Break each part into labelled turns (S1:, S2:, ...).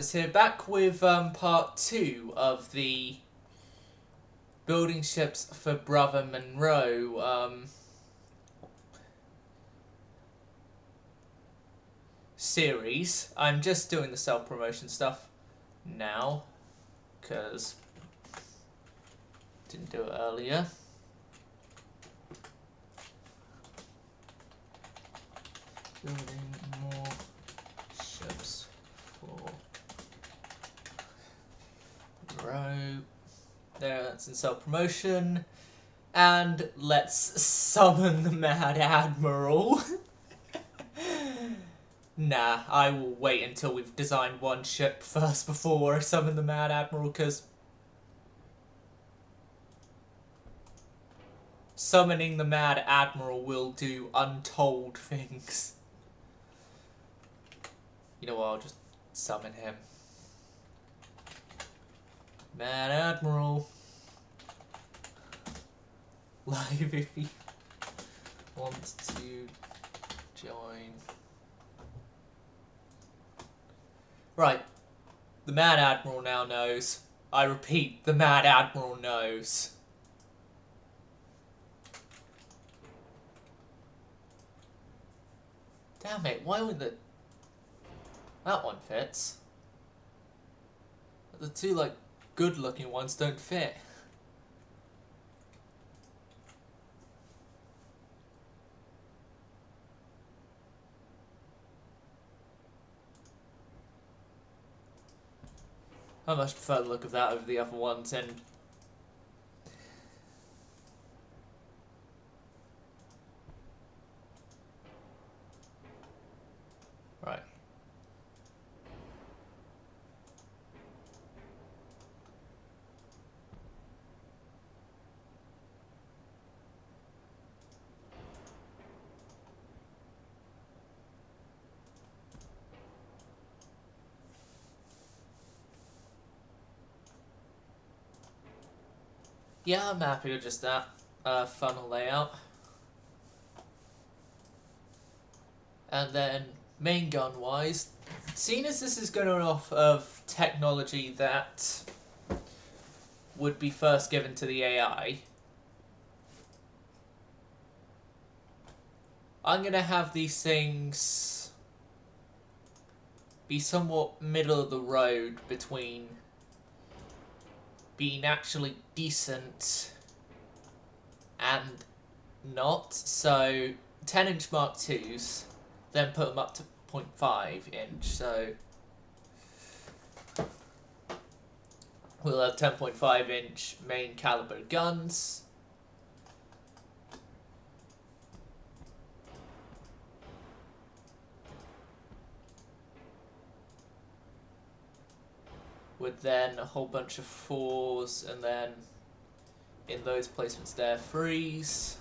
S1: Here back with part 2 of the building ships for Brother Monro series. I'm just doing the self-promotion stuff now because didn't do it earlier. Building more ships for Monro. There, that's in self-promotion. And let's summon the Mad Admiral. Nah, I will wait until we've designed one ship first before I summon the Mad Admiral, because summoning the Mad Admiral will do untold things. You know what, I'll just summon him. Mad Admiral. Live if he wants to join. Right. The Mad Admiral now knows. I repeat, the Mad Admiral knows. Damn it, why would the... That one fits. The two, like, good-looking ones don't fit. I much prefer the look of that over the other ones, and... Right. Yeah, I'm happy with just that funnel layout. And then, main gun wise, seeing as this is going off of technology that would be first given to the AI, I'm going to have these things be somewhat middle of the road between being actually decent and not. So 10-inch Mark IIs, then put them up to 0.5-inch. So we'll have 10.5-inch main caliber guns. With then a whole bunch of 4s, and then in those placements there, 3s.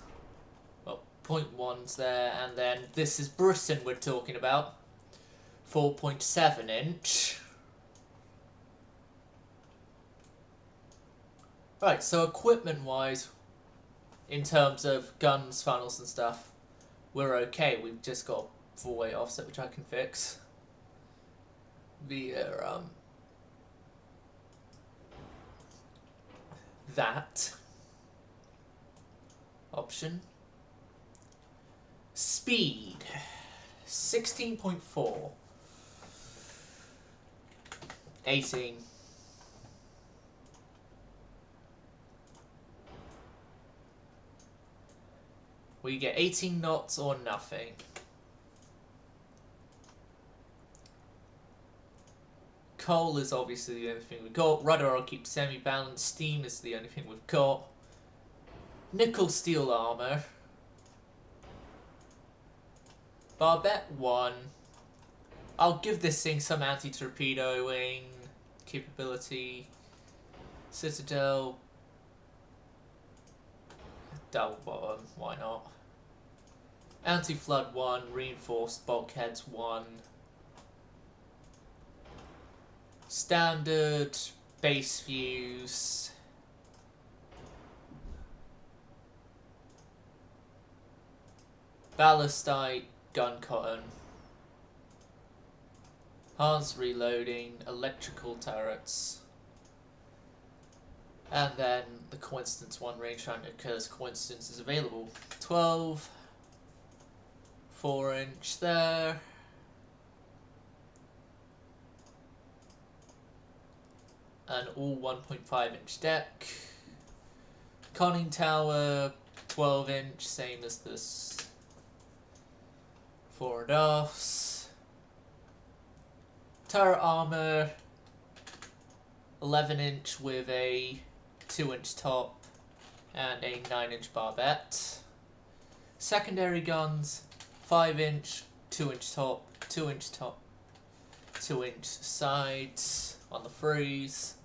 S1: Well, 0.1s there, and then this is Britain we're talking about. 4.7-inch. Right, so equipment-wise, in terms of guns, funnels and stuff, we're okay. We've just got a full-weight offset, which I can fix via that option. Speed 16.4. 18. We get 18 knots or nothing. Coal is obviously the only thing we've got. Rudder I'll keep semi-balanced. Steam is the only thing we've got. Nickel steel armor. Barbette 1. I'll give this thing some anti-torpedoing capability. Citadel. Double bottom, why not? Anti-flood 1. Reinforced bulkheads 1. Standard base views. Ballastite gun cotton. Enhanced reloading, electrical turrets. And then the coincidence one range round occurs. Coincidence is available. 12. 4-inch there. And all 1.5-inch deck. Conning tower, 12-inch, same as this. Forward offs. Turret armor, 11-inch with a 2-inch top and a 9-inch barbette. Secondary guns, 5-inch, 2-inch top, 2-inch top, 2-inch sides on the freeze.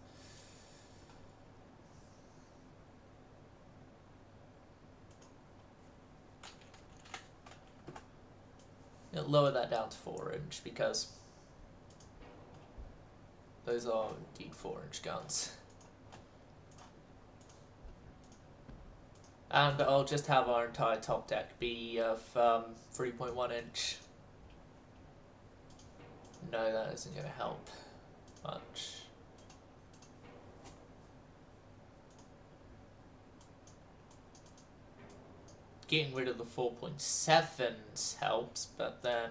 S1: It'll lower that down to 4-inch because those are indeed 4-inch guns. And I'll just have our entire top deck be of 3.1-inch. No, that isn't going to help much. Getting rid of the 4.7s helps, but then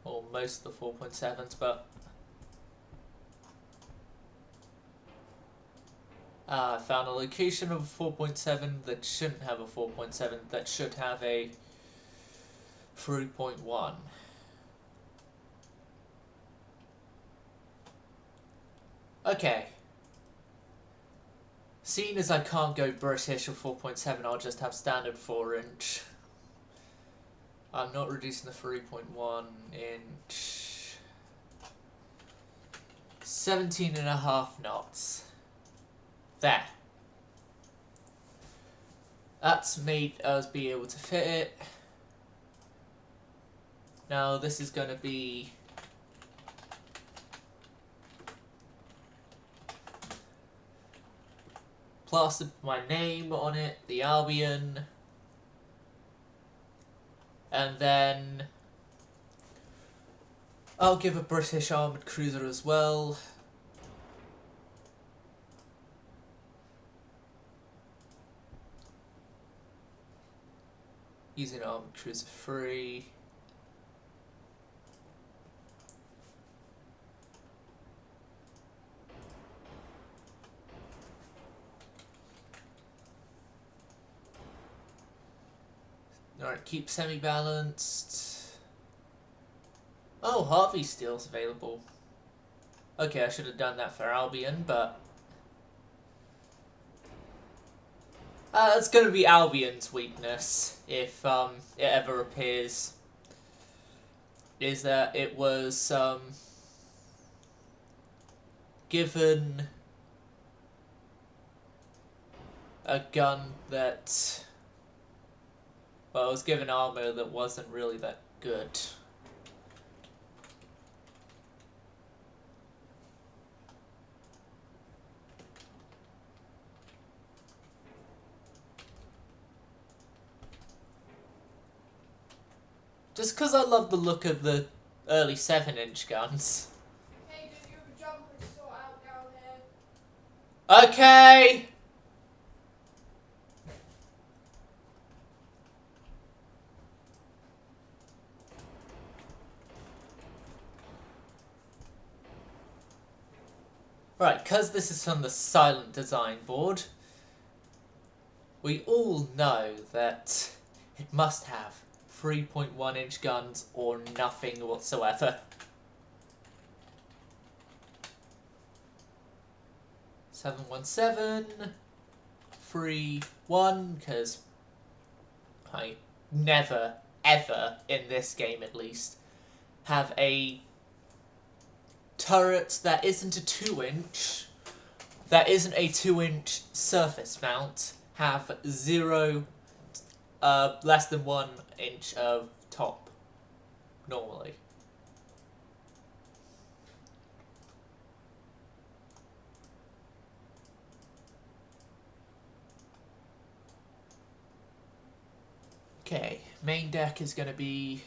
S1: or most of the 4.7s, but I found a location of a 4.7 that shouldn't have a 4.7, that should have a 3.1. Okay. Seeing as I can't go British or 4.7, I'll just have standard 4-inch. I'm not reducing the 3.1 inch. 17.5 knots. There. That's made us be able to fit it. Now this is going to be plastered my name on it, the Albion, and then I'll give a British armoured cruiser as well. Using armoured cruiser 3. Alright, keep semi-balanced. Oh, Harvey Steel's available. Okay, I should have done that for Albion, but that's going to be Albion's weakness, if it ever appears, is that it was given a gun that, well, it was given armor that wasn't really that good. Just because I love the look of the early 7-inch guns.
S2: Hey, did you have a jumper to sort out down here?
S1: Okay! Right, because this is from the silent design board, we all know that it must have 3.1-inch guns or nothing whatsoever. 717, 3, 1, because I never, ever, in this game at least, have a turret that isn't a 2-inch, that isn't a 2-inch surface mount, have 0, less than 1 inch of top, normally. Okay, main deck is going to be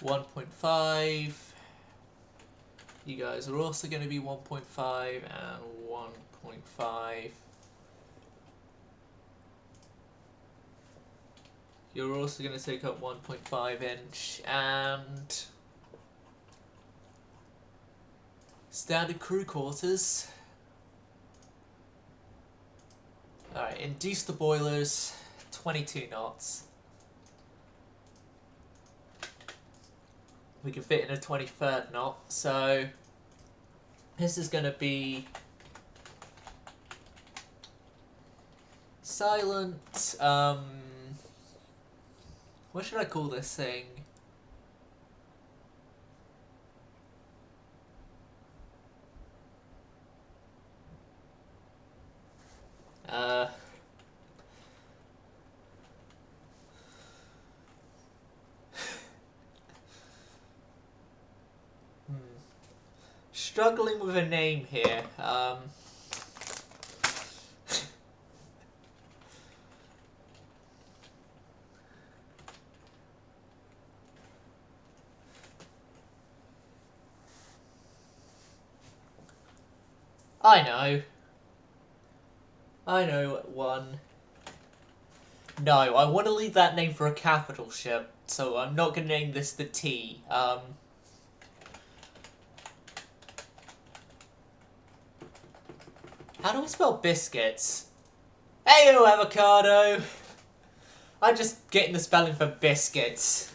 S1: 1.5. You guys are also going to be 1.5 and 1.5. You're also going to take up 1.5 inch and standard crew quarters. Alright, induce the boilers, 22 knots. We can fit in a 23rd knot, so this is going to be silent. What should I call this thing? Struggling with a name here. I know one. No, I want to leave that name for a capital ship, so I'm not going to name this the T. How do I spell biscuits? Heyo, avocado! I'm just getting the spelling for biscuits.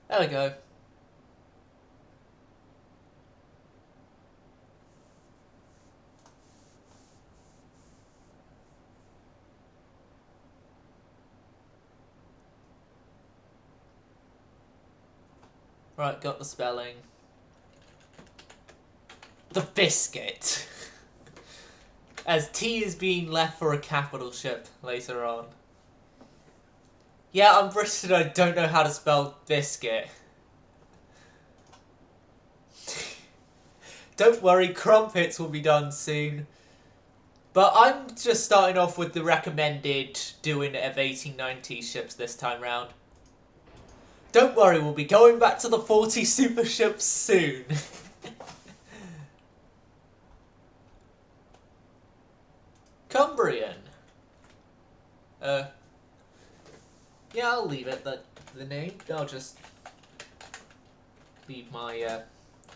S1: There we go. Right, got the spelling. The biscuit. As T is being left for a capital ship later on. Yeah, I'm British and I don't know how to spell biscuit. Don't worry, crumpets will be done soon. But I'm just starting off with the recommended doing of 1890 ships this time round. Don't worry, we'll be going back to the 40 super ships soon. Cumbrian. Yeah, I'll leave it, the name. I'll just leave my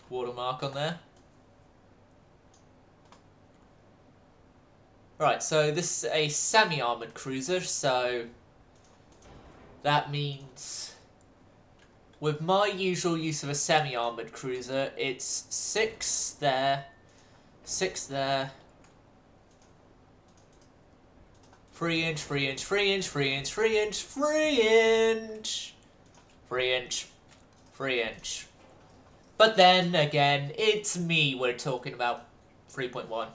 S1: watermark on there. Right, so this is a semi-armoured cruiser, so that means with my usual use of a semi-armoured cruiser, it's 6 there, 6 there, 3 inch, 3 inch, 3 inch, 3 inch, 3 inch, 3 inch, 3 inch, 3 inch. But then again, it's me we're talking about, 3.1.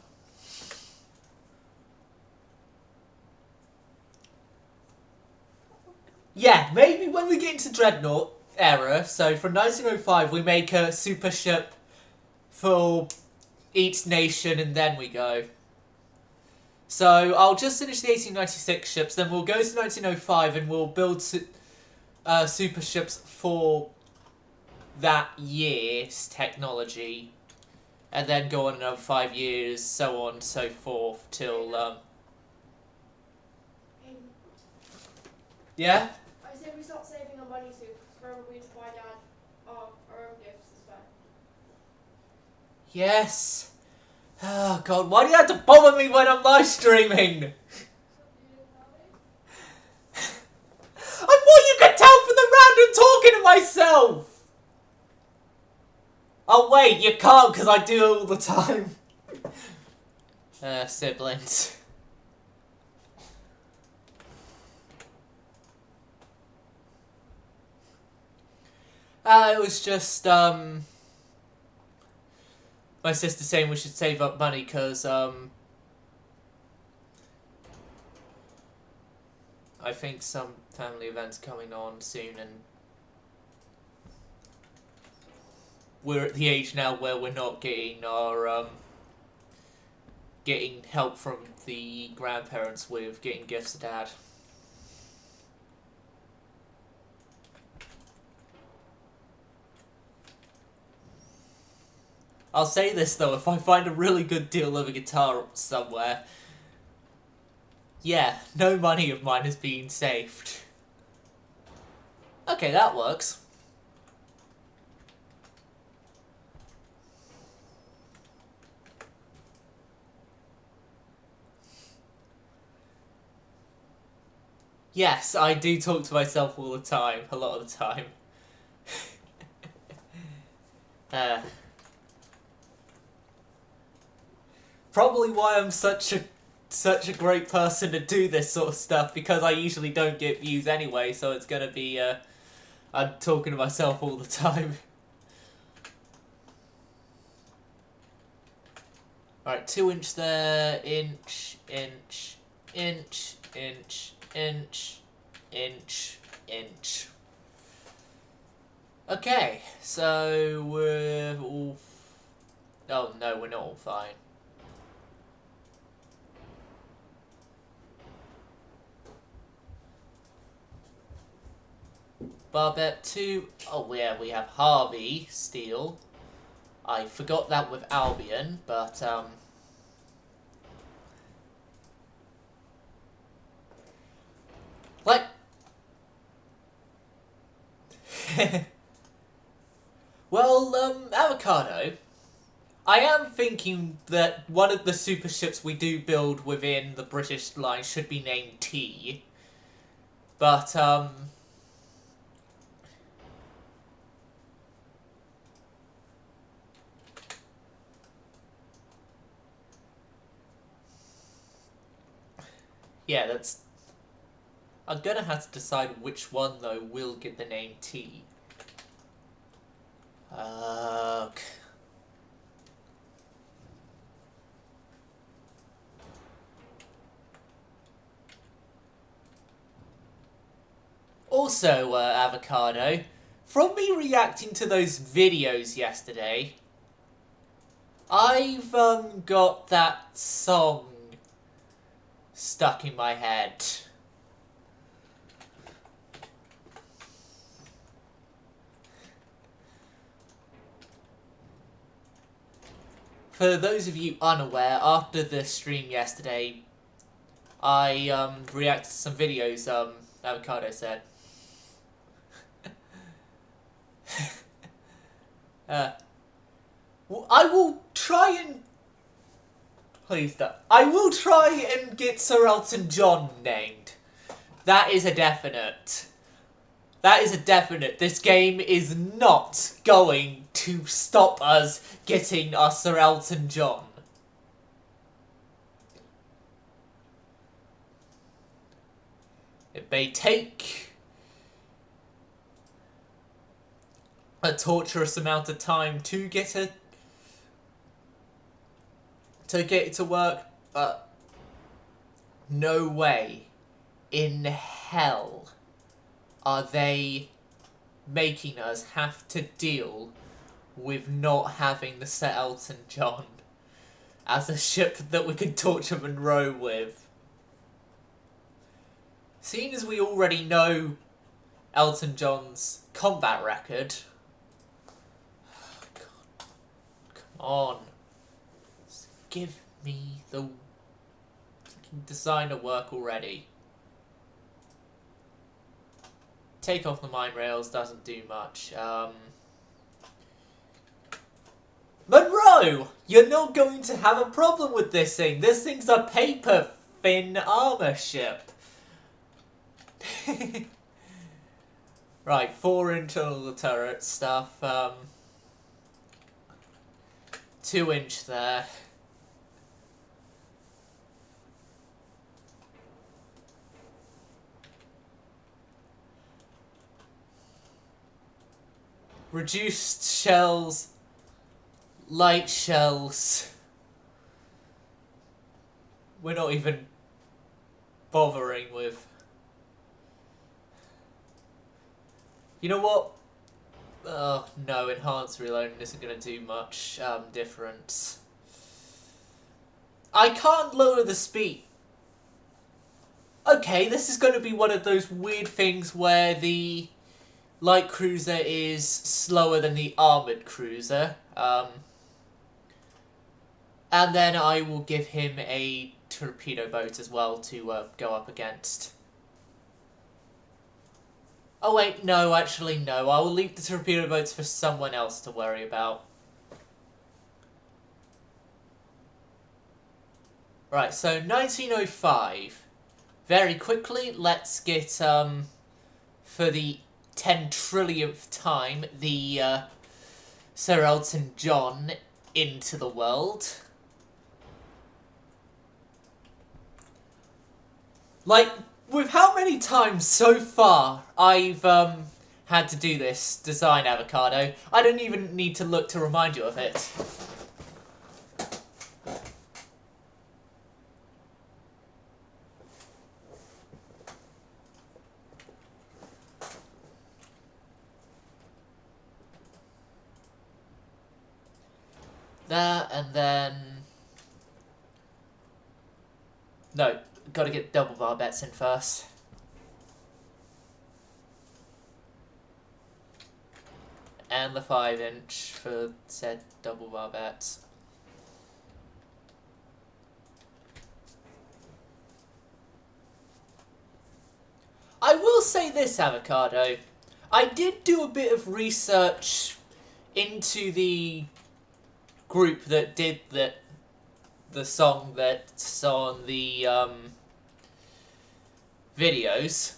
S1: Yeah, maybe when we get into Dreadnought era, so from 1905 we make a super ship for each nation and then we go. So I'll just finish the 1896 ships, then we'll go to 1905 and we'll build super ships for that year's technology. And then go on another 5 years, so on and so forth, till, Yeah?
S2: I said we start saving our money soon, because probably to buy Dad our own gifts as well.
S1: Yes. Oh god, why do you have to bother me when I'm live streaming? I thought you could tell from the random talking to myself! Oh wait, you can't because I do it all the time. Siblings. It was just, my sister saying we should save up money because, I think some family events coming on soon, and we're at the age now where we're not getting our getting help from the grandparents with getting gifts to Dad. I'll say this though, if I find a really good deal of a guitar somewhere, yeah, no money of mine is being saved. Okay, that works. Yes, I do talk to myself all the time, a lot of the time. Probably why I'm such a great person to do this sort of stuff, because I usually don't get views anyway, so it's gonna be I'm talking to myself all the time. Alright, 2" there, inch, inch, inch, inch, inch, inch, inch. Okay, so we're all... Oh no, we're not all fine. Barbette 2. Oh yeah, we have Harvey Steel. I forgot that with Albion, but like well, Avocado, I am thinking that one of the super ships we do build within the British line should be named T. But yeah, that's... I'm gonna have to decide which one, though, will get the name T. Okay. Also, Avocado, from me reacting to those videos yesterday, I've got that song stuck in my head. For those of you unaware, after the stream yesterday, I reacted to some videos Avocado said. I will try and... Please don't. I will try and get Sir Elton John named. That is a definite. That is a definite. This game is not going to stop us getting our Sir Elton John. It may take a torturous amount of time to get it to work, but no way in hell are they making us have to deal with not having the Sir Elton John as a ship that we can torture Monro with. Seeing as we already know Elton John's combat record... Oh, God. Come on. Just give me the designer work already. Take off the mine rails doesn't do much. Monro! You're not going to have a problem with this thing. This thing's a paper thin armor ship. Right, 4 internal turret stuff. 2" there. Reduced shells. Light shells. We're not even bothering with. You know what? No, enhanced reloading isn't going to do much difference. I can't lower the speed. Okay, this is going to be one of those weird things where the light cruiser is slower than the armoured cruiser. And then I will give him a torpedo boat as well to go up against. Oh wait, no, actually no. I will leave the torpedo boats for someone else to worry about. Right, so 1905. Very quickly, let's get, for the 10 trillionth time, the Sir Elton John into the world. Like, with how many times so far I've had to do this design, Avocado, I don't even need to look to remind you of it. There, and then... No, gotta get double bar bets in first. And the 5-inch for said double bar bets. I will say this, Avocado. I did do a bit of research into the group that did the song that's on the videos.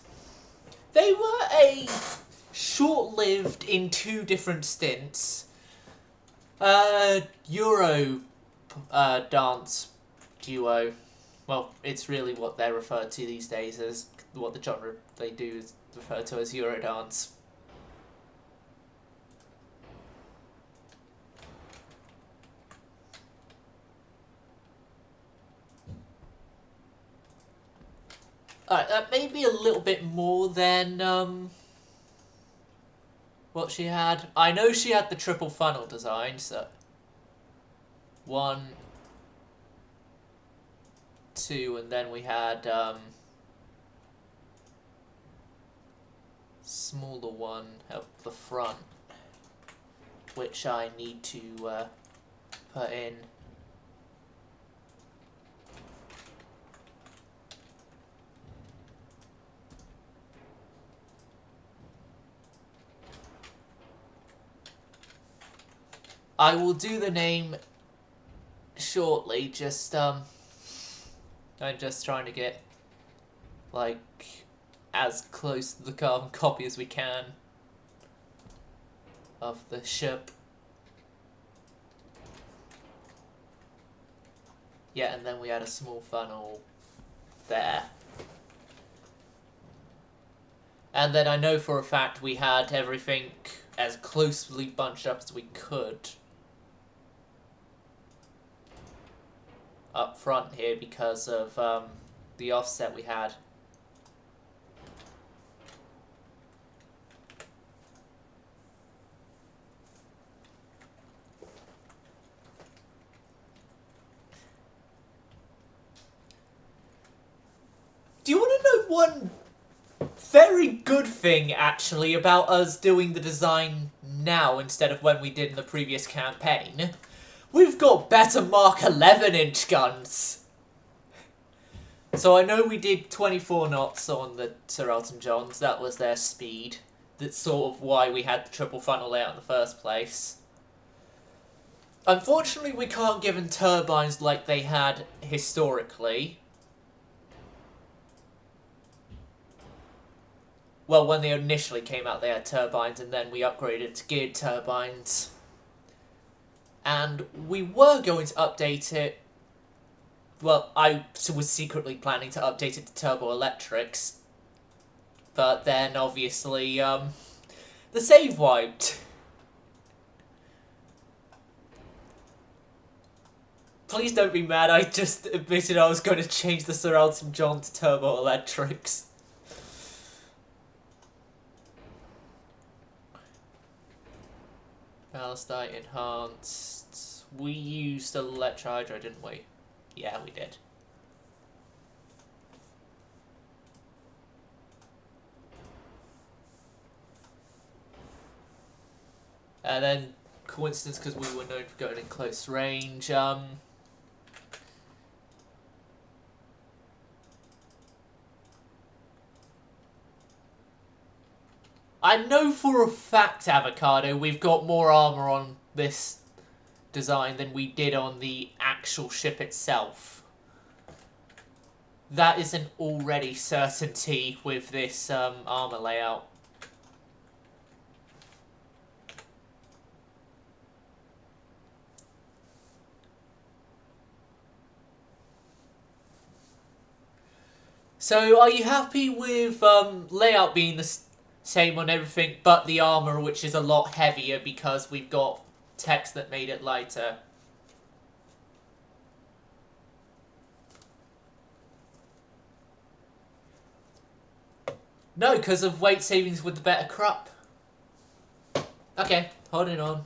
S1: They were a short-lived in 2 different stints Euro dance duo. Well, it's really what they're referred to these days as, what the genre they do is referred to as Eurodance. Alright, that may be a little bit more than what she had. I know she had the triple funnel design, so 1, 2, and then we had smaller one up the front, which I need to put in. I will do the name shortly, just I'm just trying to get like as close to the carbon copy as we can of the ship. Yeah, and then we had a small funnel there. And then I know for a fact we had everything as closely bunched up as we could up front here because of the offset we had. Do you want to know one very good thing, actually, about us doing the design now instead of when we did in the previous campaign? We've got better Mark 11-inch guns! So I know we did 24 knots on the Sir Elton Johns, that was their speed. That's sort of why we had the triple funnel layout in the first place. Unfortunately, we can't give them turbines like they had historically. Well, when they initially came out, they had turbines, and then we upgraded to geared turbines. And we were going to update it. Well, I was secretly planning to update it to turbo electrics. But then, obviously, the save wiped. Please don't be mad, I just admitted I was going to change the Sir Elton John to turbo electrics. Palestite enhanced. We used Electrohydro, didn't we? Yeah, we did. And then, coincidence, because we were known for going in close range. I know for a fact, Avocado, we've got more armour on this design than we did on the actual ship itself. That is an already certainty with this armour layout. So, are you happy with layout being the same on everything, but the armour, which is a lot heavier because we've got text that made it lighter? No, because of weight savings with the better crop. Okay, holding on.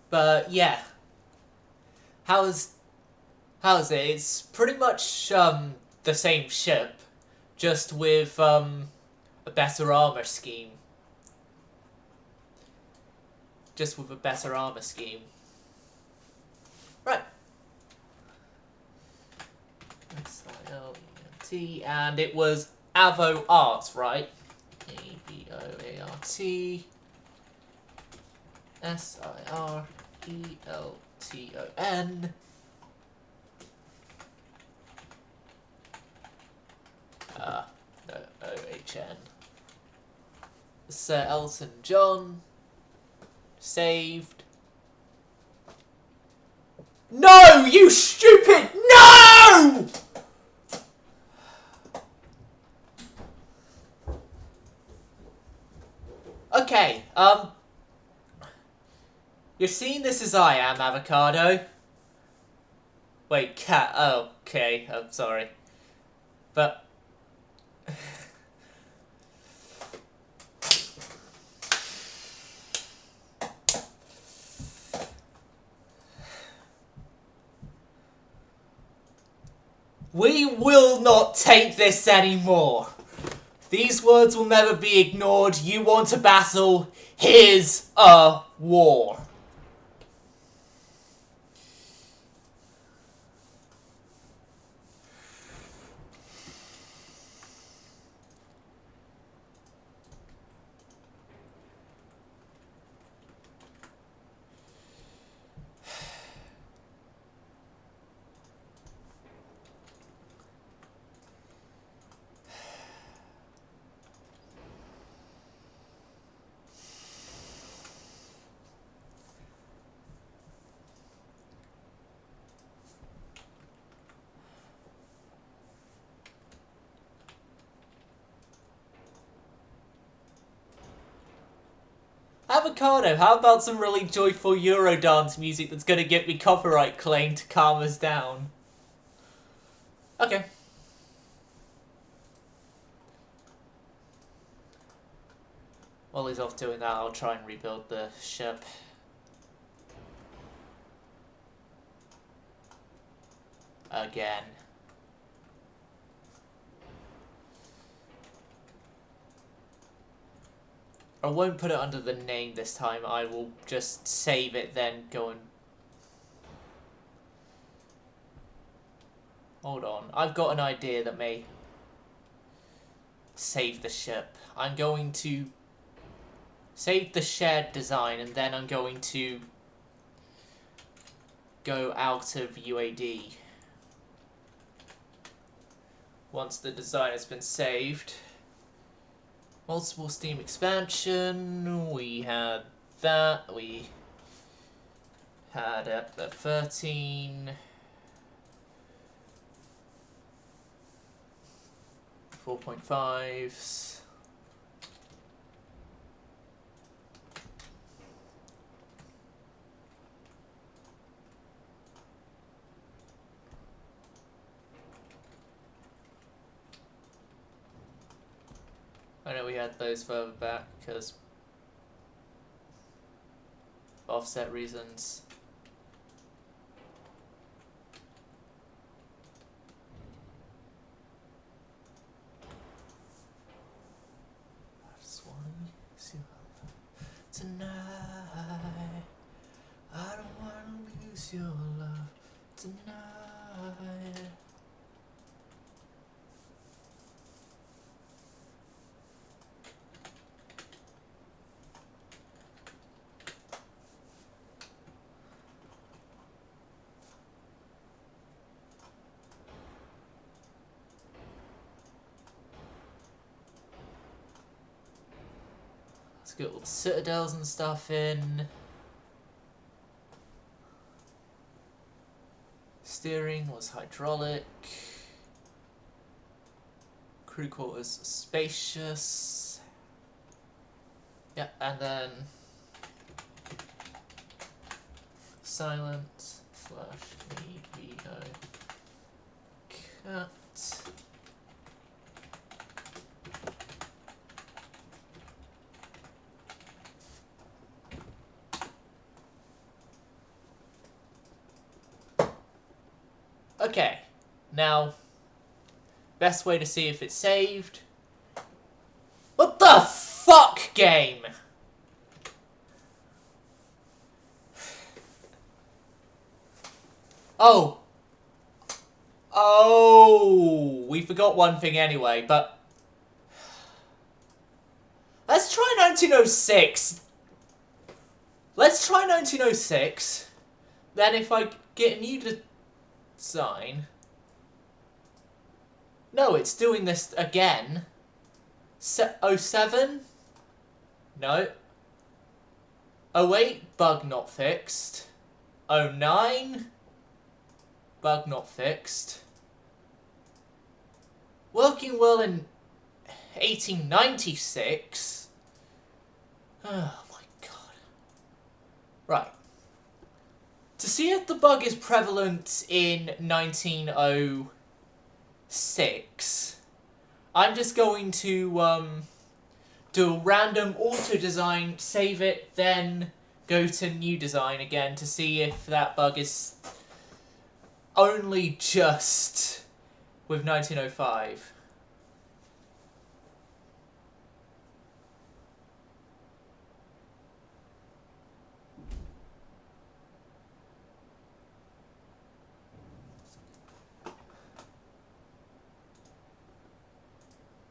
S1: But yeah, how's it? It's pretty much the same ship, just with a better armor scheme. Just with a better armor scheme. Right. S-I-L-E-N-T, and it was Avo Art, right? A-B-O-A-R-T S-I-R-E-L-T-O-N. No, O-H-N. Sir Elton John. Saved. No, you stupid! No! Okay, you're seeing this as I am, Avocado. Wait, cat. Oh, okay, I'm sorry. But we will not take this anymore. These words will never be ignored. You want a battle? Here's a war. Avocado, how about some really joyful Eurodance music that's gonna get me copyright claim to calm us down? Okay. While he's off doing that, I'll try and rebuild the ship. Again. I won't put it under the name this time, I will just save it, then go and... Hold on, I've got an idea that may save the ship. I'm going to save the shared design, and then I'm going to go out of UAD. Once the design has been saved. Multiple Steam expansion, we had that, we had the 13, 4.5s. I know we had those further back because offset reasons. I just want to use your love tonight. I don't want to lose your love tonight. Let's get all the citadels and stuff in. Steering was hydraulic. Crew quarters spacious. Yeah, and then silent / EVO cut. Okay, now, best way to see if it's saved. What the fuck, game? Oh. Oh, we forgot one thing anyway, but let's try 1906. Let's try 1906. Then if I get a new design... No, it's doing this again. 07? No. 08, bug not fixed. 09, bug not fixed. Working well in 1896. Oh my god. Right. To see if the bug is prevalent in 1906, I'm just going to do a random auto design, save it, then go to new design again to see if that bug is only just with 1905.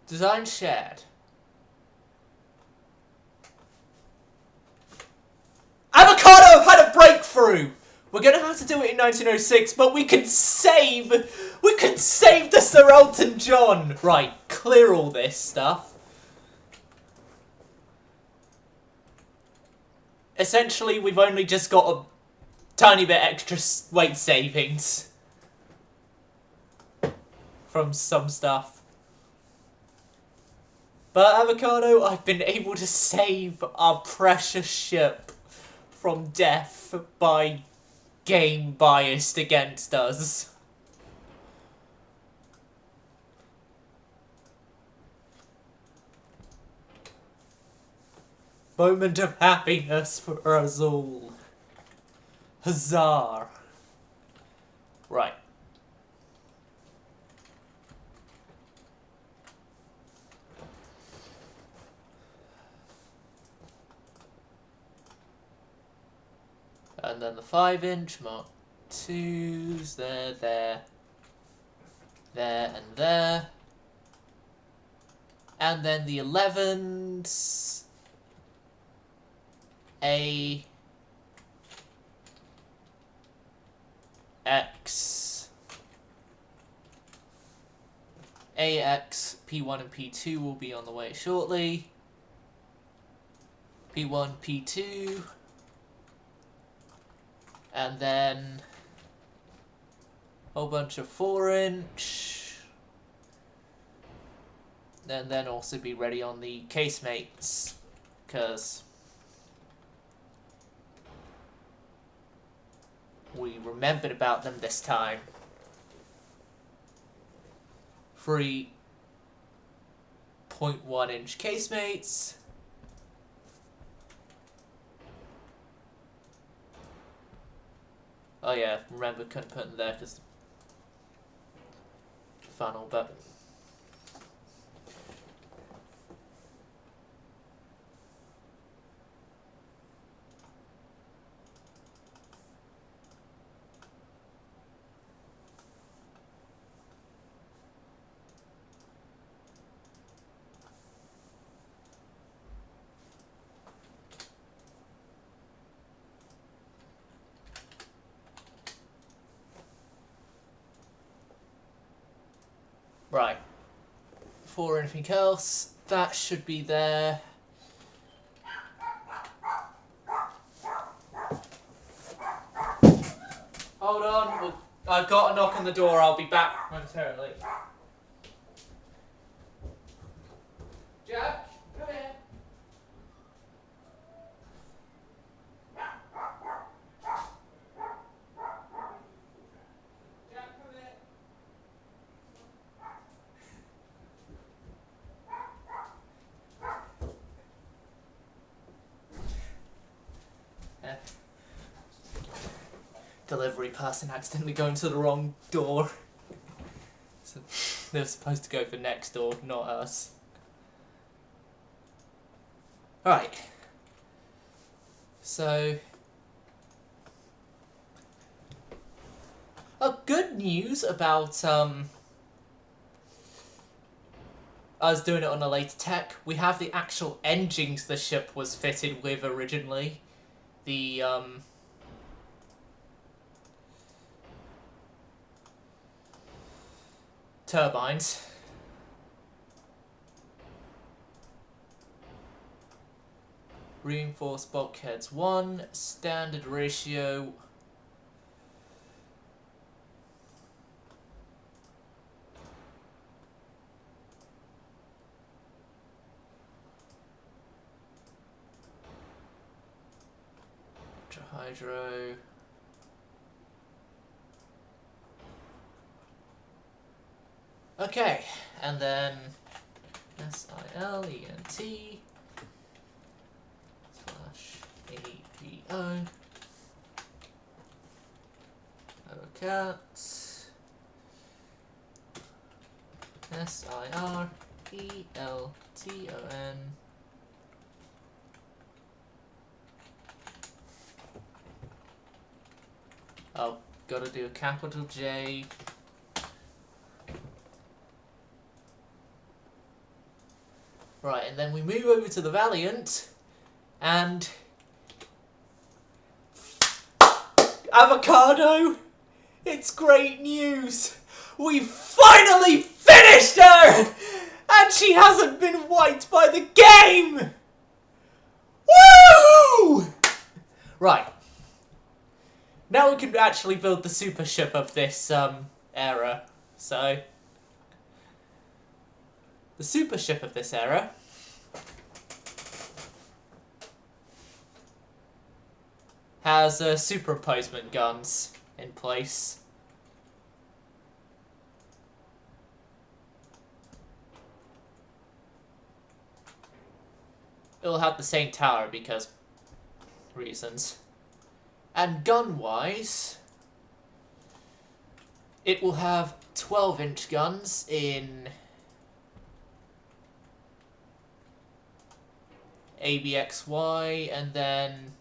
S1: Design shared. Avocado had a breakthrough! We're gonna have to do it in 1906, but we can save the Sir Elton John! Right, clear all this stuff. Essentially, we've only just got a tiny bit extra weight savings from some stuff. But Avocado, I've been able to save our precious ship from death by game biased against us. Moment of happiness for us all. Huzzah. Right. And then the 5-inch Mark 2s, there, and there. And then the 11s, A, X, AX, P1 and P2 will be on the way shortly. P1, P2. And then a whole bunch of 4-inch. And then also be ready on the casemates, because we remembered about them this time. 3 0.1 inch casemates. Oh yeah, remember couldn't put them there because funnel, but right. Before anything else, that should be there. Hold on, I've got a knock on the door. I'll be back momentarily. Jack, come here. Jack, come here. Delivery person accidentally going to the wrong door. So they were supposed to go for next door, not us. Alright. So... good news about us doing it on a later tech. We have the actual engines the ship was fitted with originally. The turbines. Reinforced bulkheads 1, standard ratio. Hydro. Okay, and then SILENT /AGO cat SIRELTON. Oh, gotta do a capital J. Right, and then we move over to the Valiant, and... Avocado! It's great news! We've finally finished her! And she hasn't been wiped by the game! Woo! Right. Now we can actually build the super ship of this era. So, the super ship of this era has superimposement guns in place. It'll have the same tower because reasons. And gun-wise, it will have 12-inch guns in ABXY, and then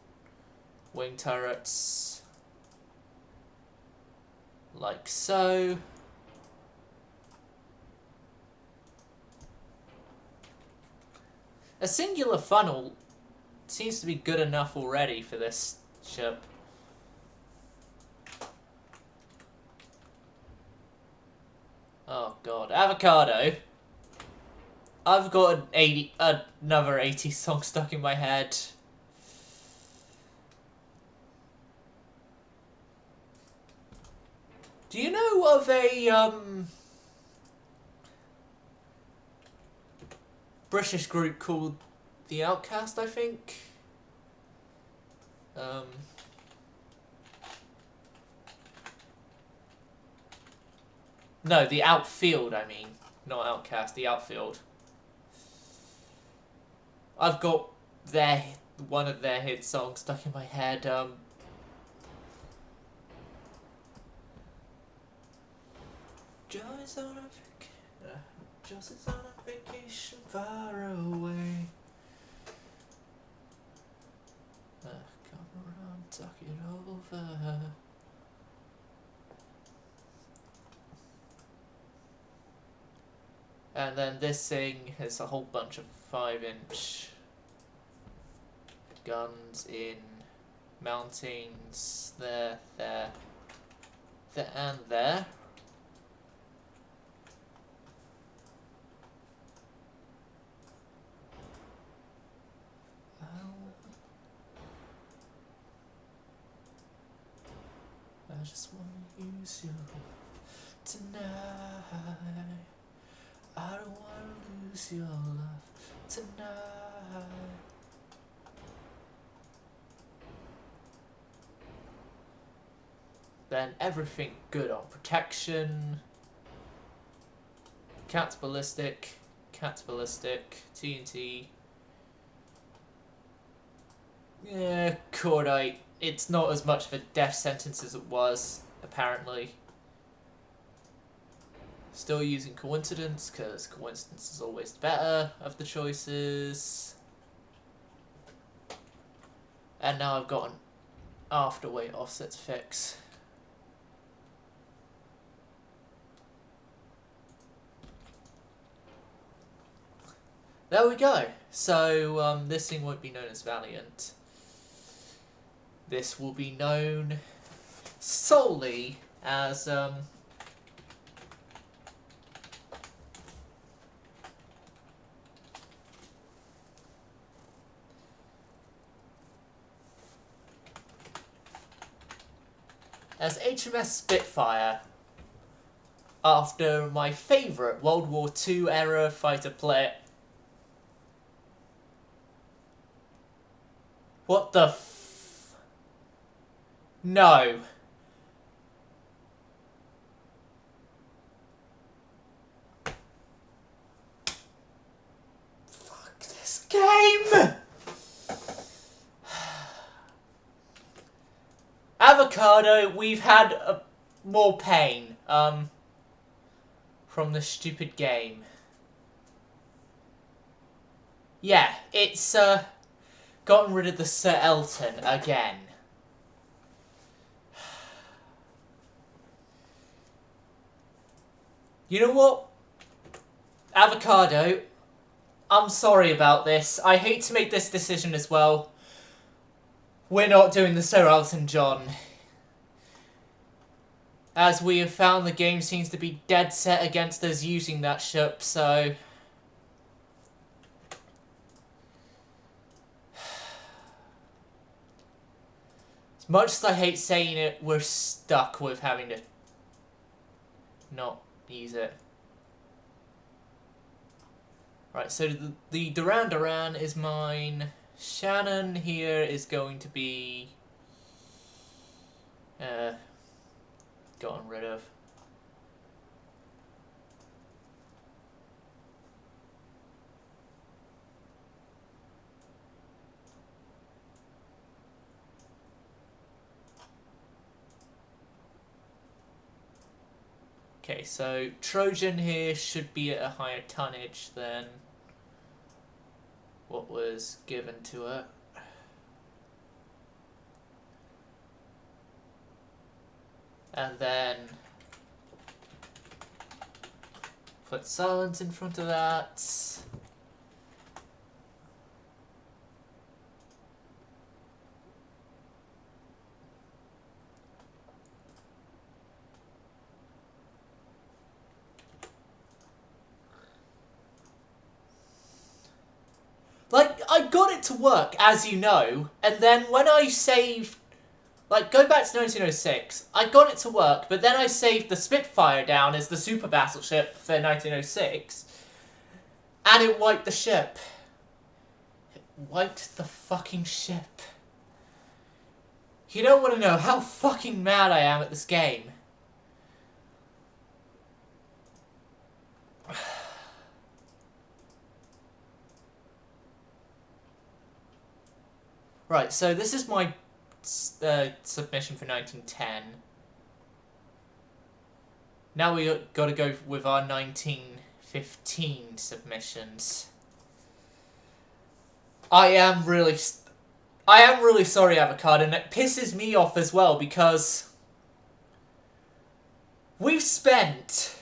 S1: wing turrets like so. A singular funnel seems to be good enough already for this ship. Oh god, Avocado. I've got another 80s song stuck in my head. Do you know of a British group called The Outcast, I think? No, The Outfield, I mean. Not Outcast, The Outfield. I've got one of their hit songs stuck in my head. John's on John's on a vacation far away. Come around, talk it over. And then this thing has a whole bunch of 5-inch guns in mountings there, and there. I just want to use you tonight. I don't want to lose your love tonight. Then everything good on protection. Cat's ballistic, TNT. Yeah, cordite. It's not as much of a death sentence as it was, apparently. Still using coincidence, because coincidence is always the better of the choices. And now I've got an afterweight offset to fix. There we go. So this thing won't be known as Valiant. This will be known solely as HMS Spitfire, after my favourite World War II era fighter plane. What the f... No. Fuck this game! Avocado, we've had more pain, from the stupid game. Yeah, it's, gotten rid of the Sir Elton again. You know what? Avocado, I'm sorry about this. I hate to make this decision as well. We're not doing the Sir Elton John. As we have found, the game seems to be dead set against us using that ship, so... As much as I hate saying it, we're stuck with having to not use it. Right, so the Duran Duran is mine. Shannon here is going to be gotten rid of. Okay, so Trojan here should be at a higher tonnage than what was given to it. And then put silence in front of that. Like, I got it to work, as you know, and then when I saved... Like, go back to 1906, I got it to work, but then I saved the Spitfire down as the super battleship for 1906, and it wiped the ship. It wiped the fucking ship. You don't want to know how fucking mad I am at this game. Right, so this is my submission for 1910. Now we got to go with our 1915 submissions. I am really sorry, Avocado, and it pisses me off as well because we've spent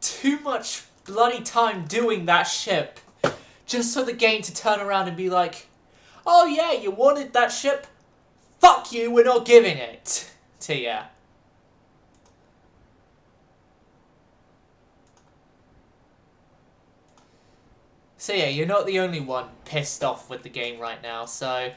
S1: too much bloody time doing that ship just for the game to turn around and be like, oh yeah, you wanted that ship? Fuck you, we're not giving it to ya. So yeah, you're not the only one pissed off with the game right now, so...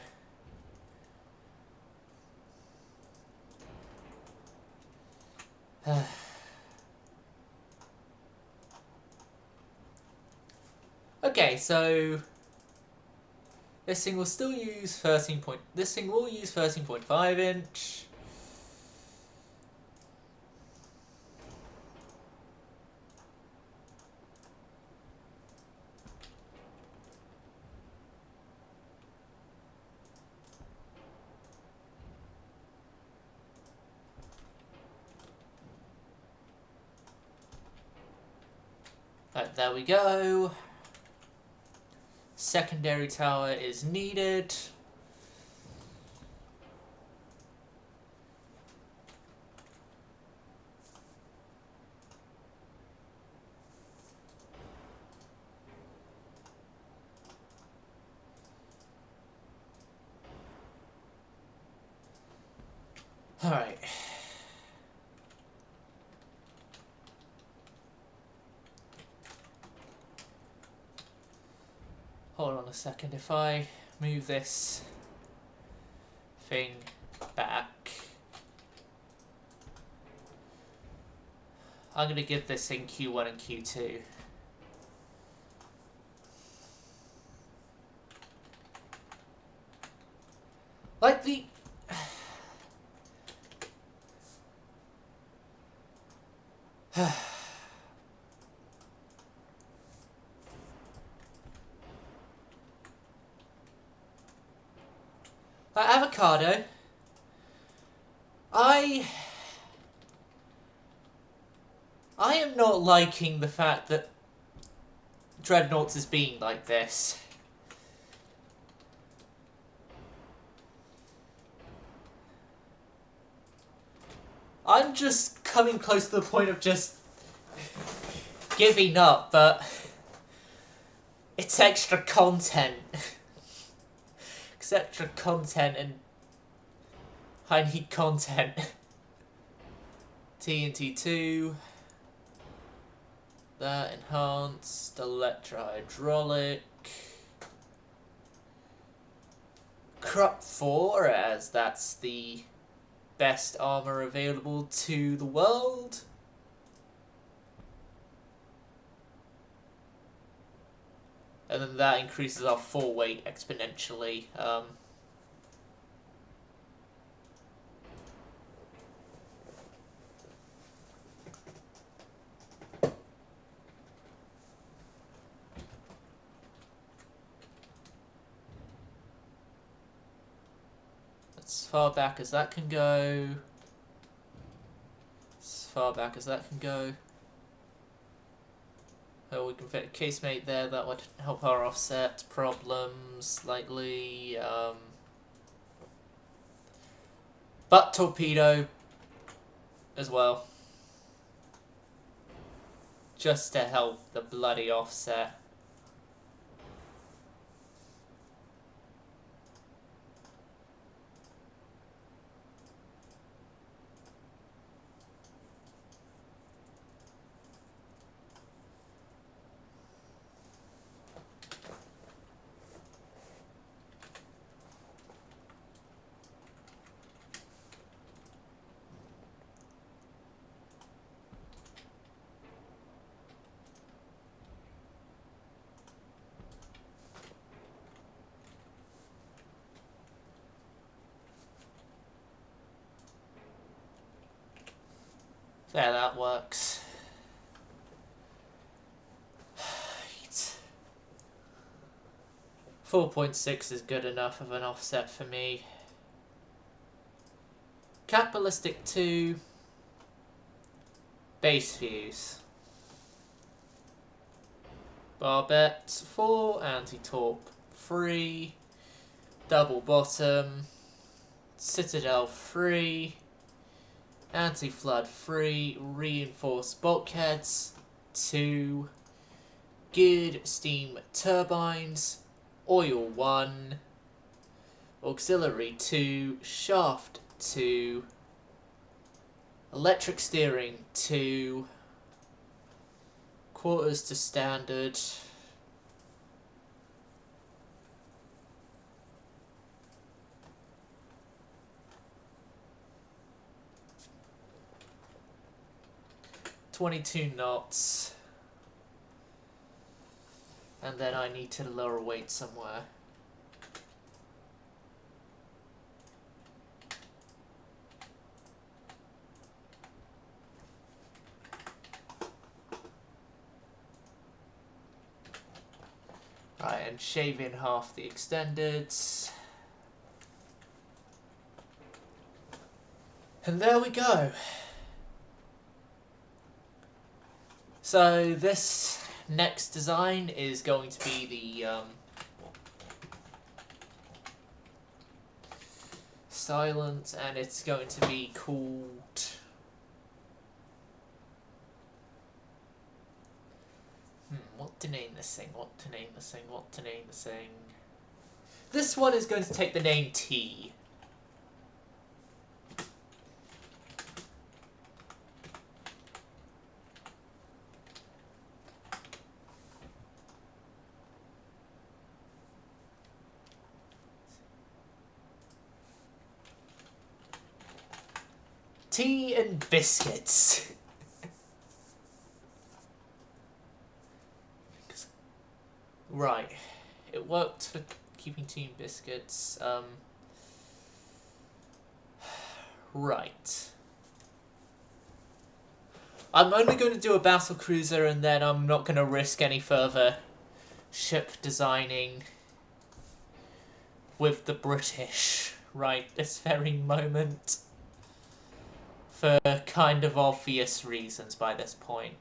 S1: Okay, so... This thing will still use 13.5 inch. Right, there we go. Secondary tower is needed. Alright. Hold on a second, if I move this thing back, I'm going to give this thing Q1 and Q2. Like the... Avocado, I am not liking the fact that Dreadnoughts is being like this. I'm just coming close to the point of just giving up, but it's extra content. It's extra content and I need content. TNT2. That enhanced, electro-hydraulic. Crop 4, as that's the best armor available to the world. And then that increases our 4 weight exponentially. As far back as that can go. As far back as that can go. Oh, we can fit a casemate there, that would help our offset problems slightly. But torpedo as well. Just to help the bloody offset. There, that works. 4.6 is good enough of an offset for me. Cat Ballistic 2. Base Fuse. Barbette 4. Anti-Torp 3. Double Bottom. Citadel 3. Anti-Flood 3. Reinforced Bulkheads 2. Geared Steam Turbines. Oil 1. Auxiliary 2. Shaft 2. Electric Steering 2. Quarters to Standard. .22 knots. And then I need to lower weight somewhere. Right, and shave in half the extendeds. And there we go. So this next design is going to be the Silent, and it's going to be called what to name this thing, what to name this thing, what to name this thing. This one is going to take the name T. Tea and biscuits. Right. It worked for keeping tea and biscuits. Right. I'm only going to do a battle cruiser, and then I'm not going to risk any further ship designing with the British right this very moment. For kind of obvious reasons by this point.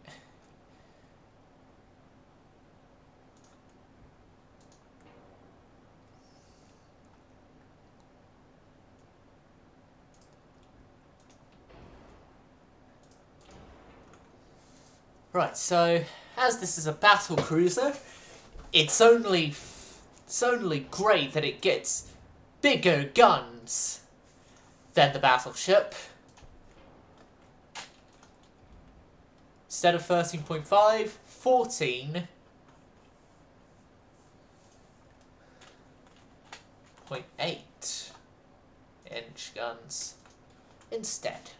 S1: Right, so as this is a battle cruiser, it's only great that it gets bigger guns than the battleship. Instead of 13.5, 14.8-inch guns instead.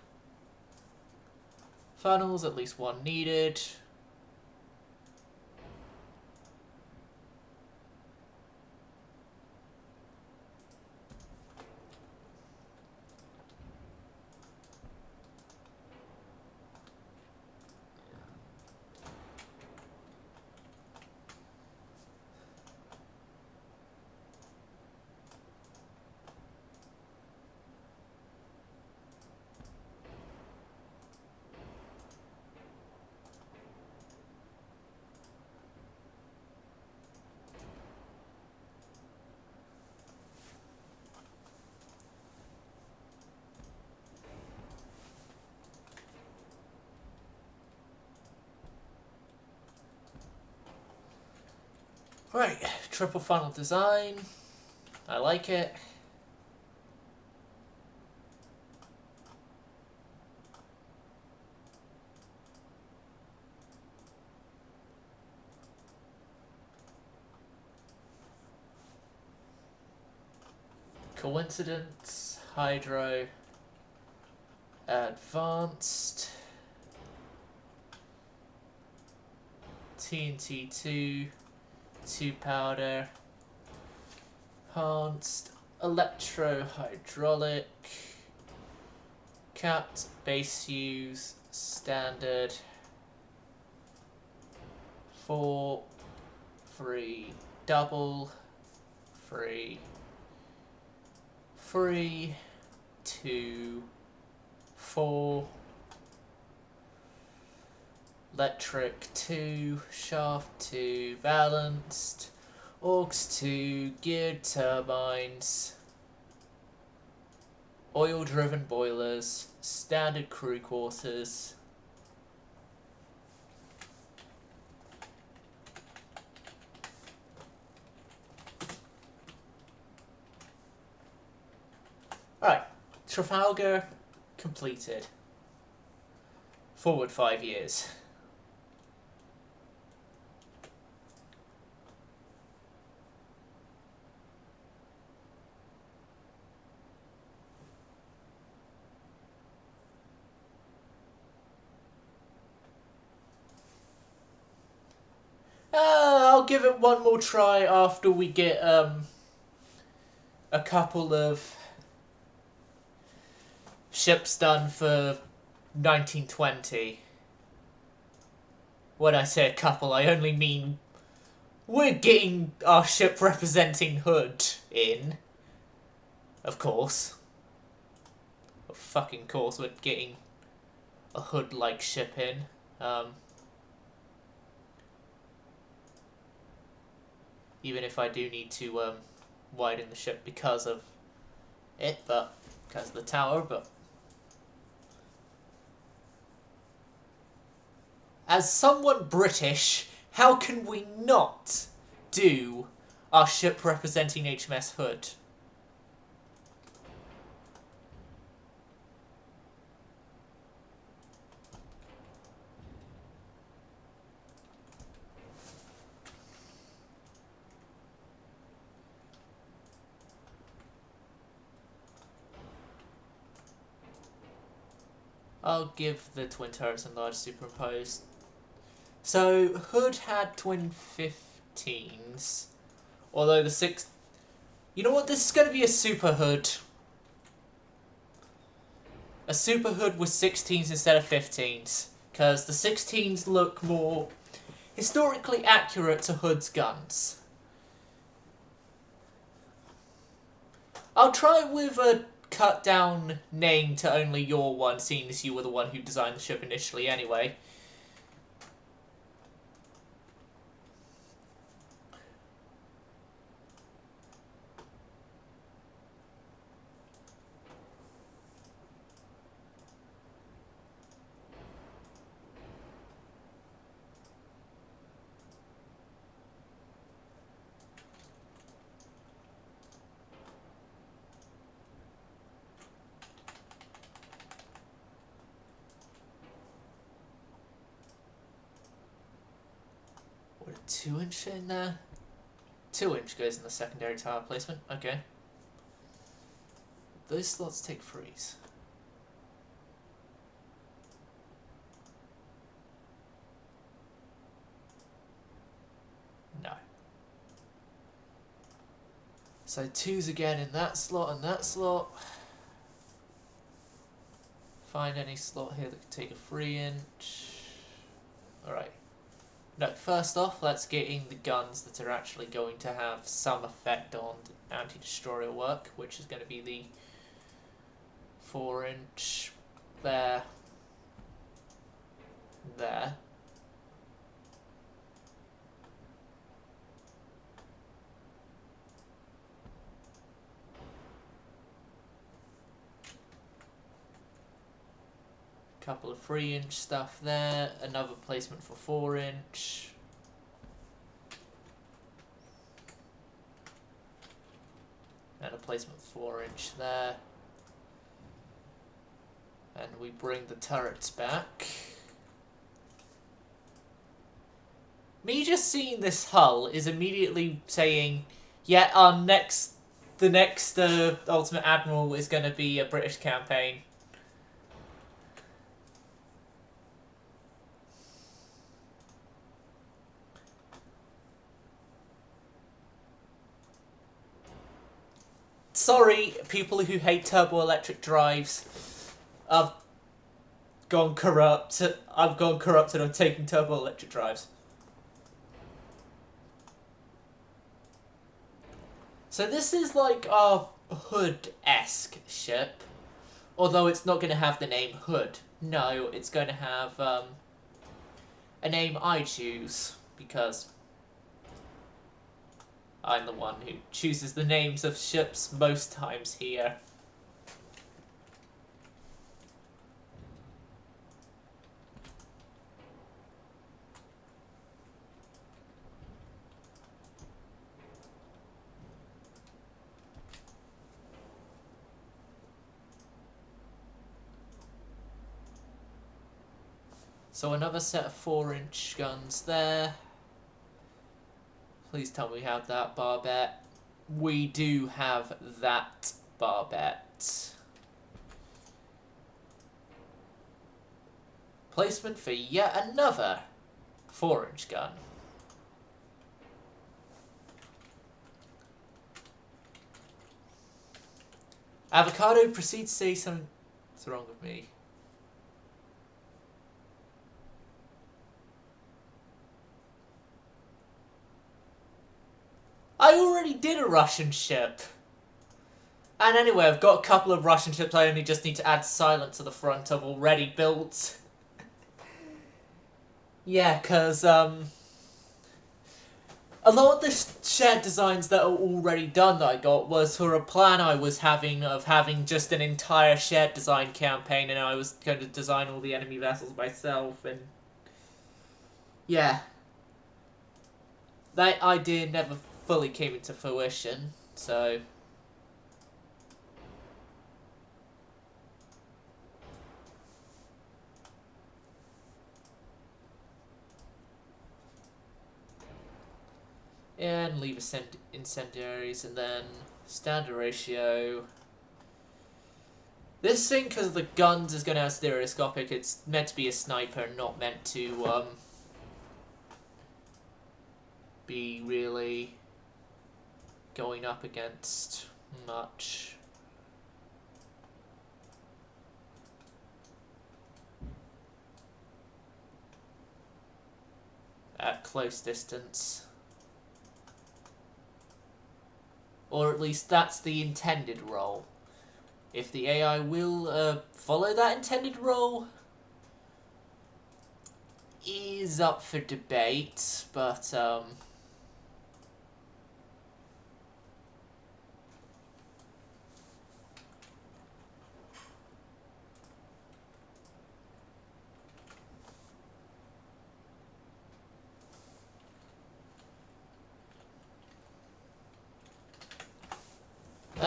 S1: Funnels, at least one needed. Right, triple funnel design. I like it. Coincidence, Hydro, Advanced, TNT 2, 2 powder, Enhanced, Electro-Hydraulic, Capped, Base Use, Standard, 4, 3, Double, 3, 3, 2, 4, electric 2, shaft 2, balanced, augs 2, geared turbines, oil driven boilers, standard crew quarters. Alright, Trafalgar completed. Forward 5 years. I'll give it one more try after we get a couple of ships done for 1920. When I say a couple, I only mean we're getting our ship representing Hood in. Of course. Of fucking course we're getting a Hood-like ship in. Even if I do need to widen the ship because of it, but because of the tower, but as someone British, how can we not do our ship representing HMS Hood? I'll give the twin turrets and large superimposed. So, Hood had twin 15s. Although the 6... You know what? This is going to be a super Hood. A super Hood with 16s instead of 15s. Because the 16s look more historically accurate to Hood's guns. I'll try with a cut down name to only your one, seeing as you were the one who designed the ship initially anyway. What, a 2-inch in there? 2-inch goes in the secondary tower placement, okay. Those slots take freeze. No. So 2s again in that slot and that slot. Find any slot here that can take a 3-inch. Alright. No, first off, let's get in the guns that are actually going to have some effect on anti-destroyer work, which is going to be the 4-inch there, there. Couple of 3-inch stuff there, another placement for 4-inch. And a placement 4-inch there. And we bring the turrets back. Me just seeing this hull is immediately saying, yeah, the next Ultimate Admiral is going to be a British campaign. Sorry, people who hate turbo-electric drives. I've gone corrupt. I've gone corrupt and I'm taking turbo-electric drives. So this is like our Hood-esque ship, although it's not going to have the name Hood. No, it's going to have a name I choose, because I'm the one who chooses the names of ships most times here. So another set of 4-inch guns there. Please tell me we have that barbette. We do have that barbette. Placement for yet another 4-inch gun. Avocado proceeds to say something's wrong with me. I already did a Russian ship. And anyway, I've got a couple of Russian ships I only just need to add silent to the front of already built. Yeah, because, a lot of the shared designs that are already done that I got was for a plan I was having of having just an entire shared design campaign, and I was going to design all the enemy vessels myself, and yeah. That idea never fully came into fruition, so... And leave incendiaries, and then standard ratio. This thing, because of the guns, is going to have stereoscopic. It's meant to be a sniper, not meant to be really going up against much. At close distance. Or at least that's the intended role. If the AI will follow that intended role is up for debate, but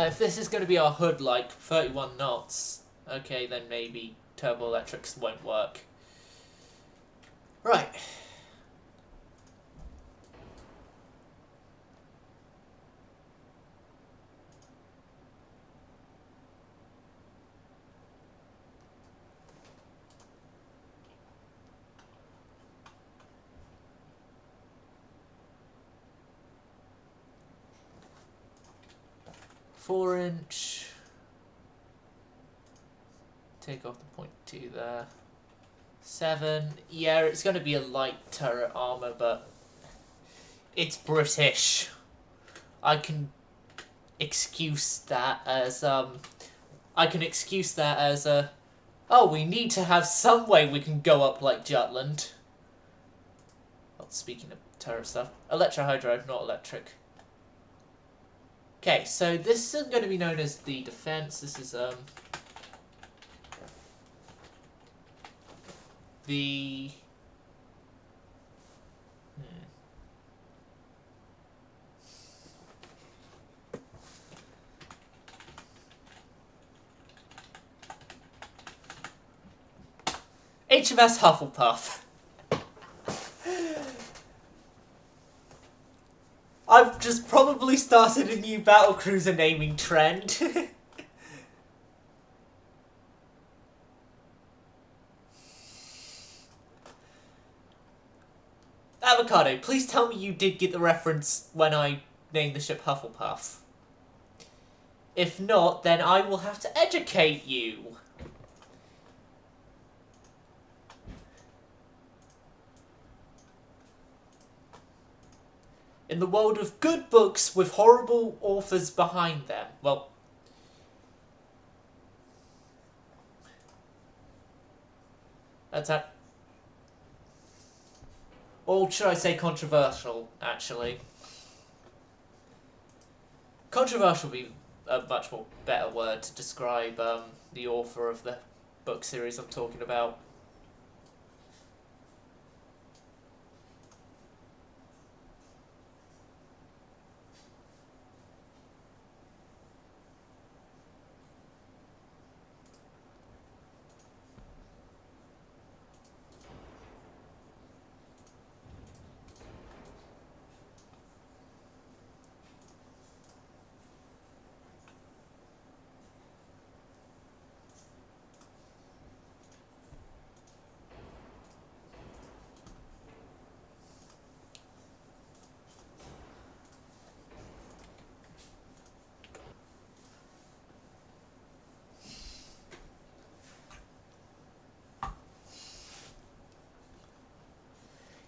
S1: if this is going to be our hood, like 31 knots, okay, then maybe turbo electrics won't work. Right. .4-inch. Take off the .2 there. 7. Yeah, it's going to be a light turret armor, but it's British. I can excuse that as oh, we need to have some way we can go up like Jutland. Well, speaking of turret stuff, electrohydro, not electric. Okay, so this is going to be known as the defense. This is the HMS Hufflepuff. I've just probably started a new battlecruiser naming trend. Avocado, please tell me you did get the reference when I named the ship Hufflepuff. If not, then I will have to educate you. In the world of good books with horrible authors behind them. Well, that's a... Or should I say controversial, actually? Controversial would be a much more better word to describe the author of the book series I'm talking about.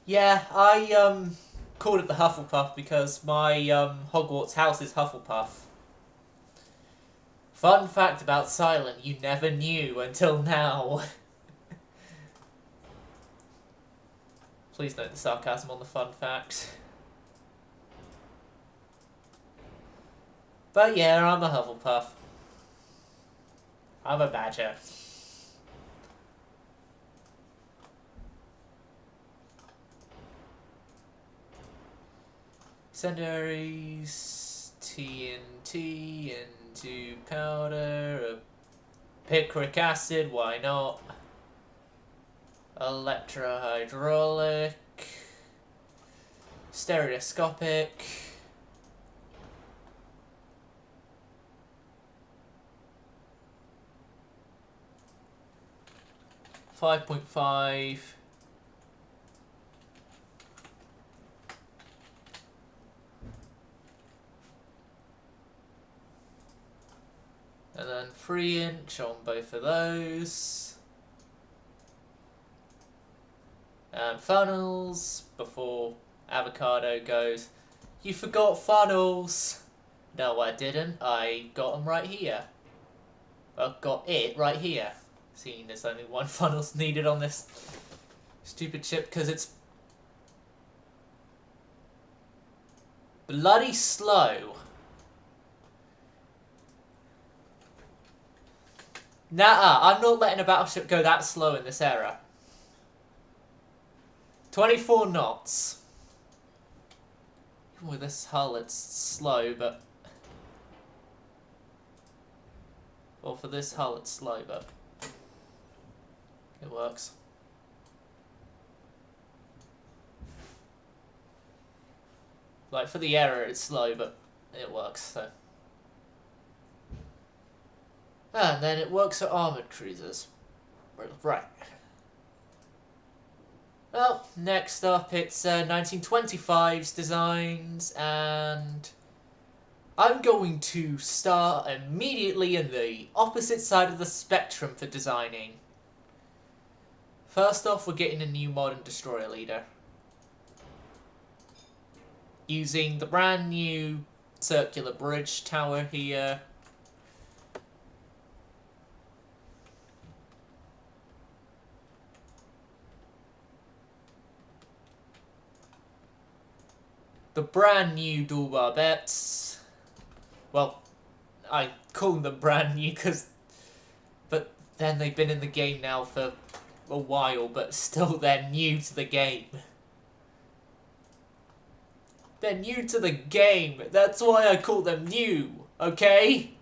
S1: Yeah, I called it the Hufflepuff because my Hogwarts house is Hufflepuff. Fun fact about Silent, you never knew until now. Please note the sarcasm on the fun fact. But yeah, I'm a Hufflepuff. I'm a badger. Incendiaries, TNT into powder, picric acid, why not? Electrohydraulic, stereoscopic. .5. And then 3" on both of those. And funnels before Avocado goes, "You forgot funnels." No, I didn't. I got them right here. I got it right here. Seeing there's only one funnel's needed on this stupid ship because it's bloody slow. Nah, I'm not letting a battleship go that slow in this era. 24 knots. Even with this hull, it's slow, but... Well, for this hull, it's slow, but... It works. Like, for the error, it's slow, but it works, so... And then it works for armoured cruisers. Right. Well, next up it's 1925's designs, and I'm going to start immediately in the opposite side of the spectrum for designing. First off, we're getting a new modern destroyer leader. Using the brand new circular bridge tower here. The brand new dual barbettes. Well, I call them brand new but then they've been in the game now for a while, but still they're new to the game. They're new to the game. That's why I call them new, okay?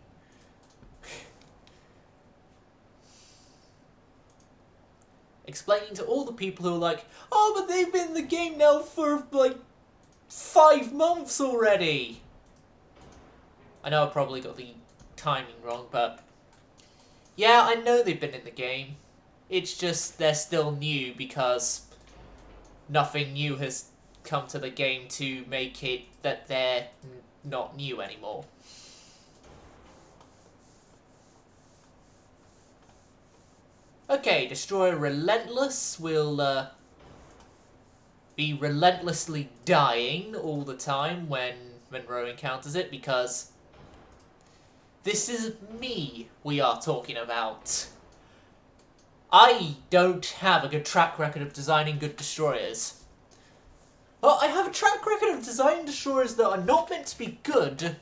S1: Explaining to all the people who are like, "Oh, but they've been in the game now for like 5 months already." I know I probably got the timing wrong, but yeah, I know they've been in the game. It's just they're still new because nothing new has come to the game to make it that they're not new anymore. Okay, Destroyer Relentless will be relentlessly dying all the time when Monro encounters it, because this is me we are talking about. I don't have a good track record of designing good destroyers. Well, I have a track record of designing destroyers that are not meant to be good,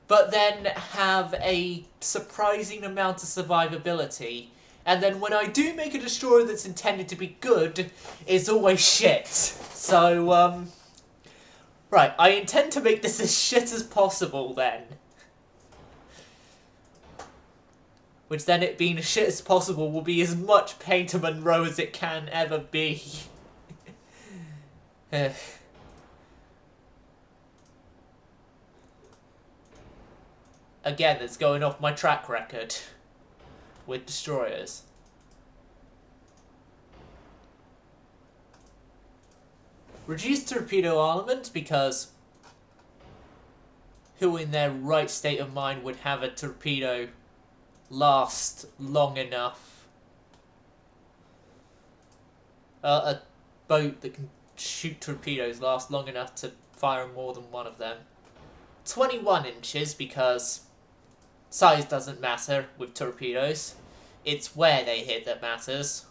S1: but then have a surprising amount of survivability. And then when I do make a destroyer that's intended to be good, it's always shit. So, right, I intend to make this as shit as possible then. Which then, it being as shit as possible, will be as much pain to Monro as it can ever be. Again, it's going off my track record with destroyers. Reduced torpedo armament, because who in their right state of mind would have a torpedo last long enough? A boat that can shoot torpedoes last long enough to fire more than one of them. 21 inches, because size doesn't matter with torpedoes. It's where they hit that matters.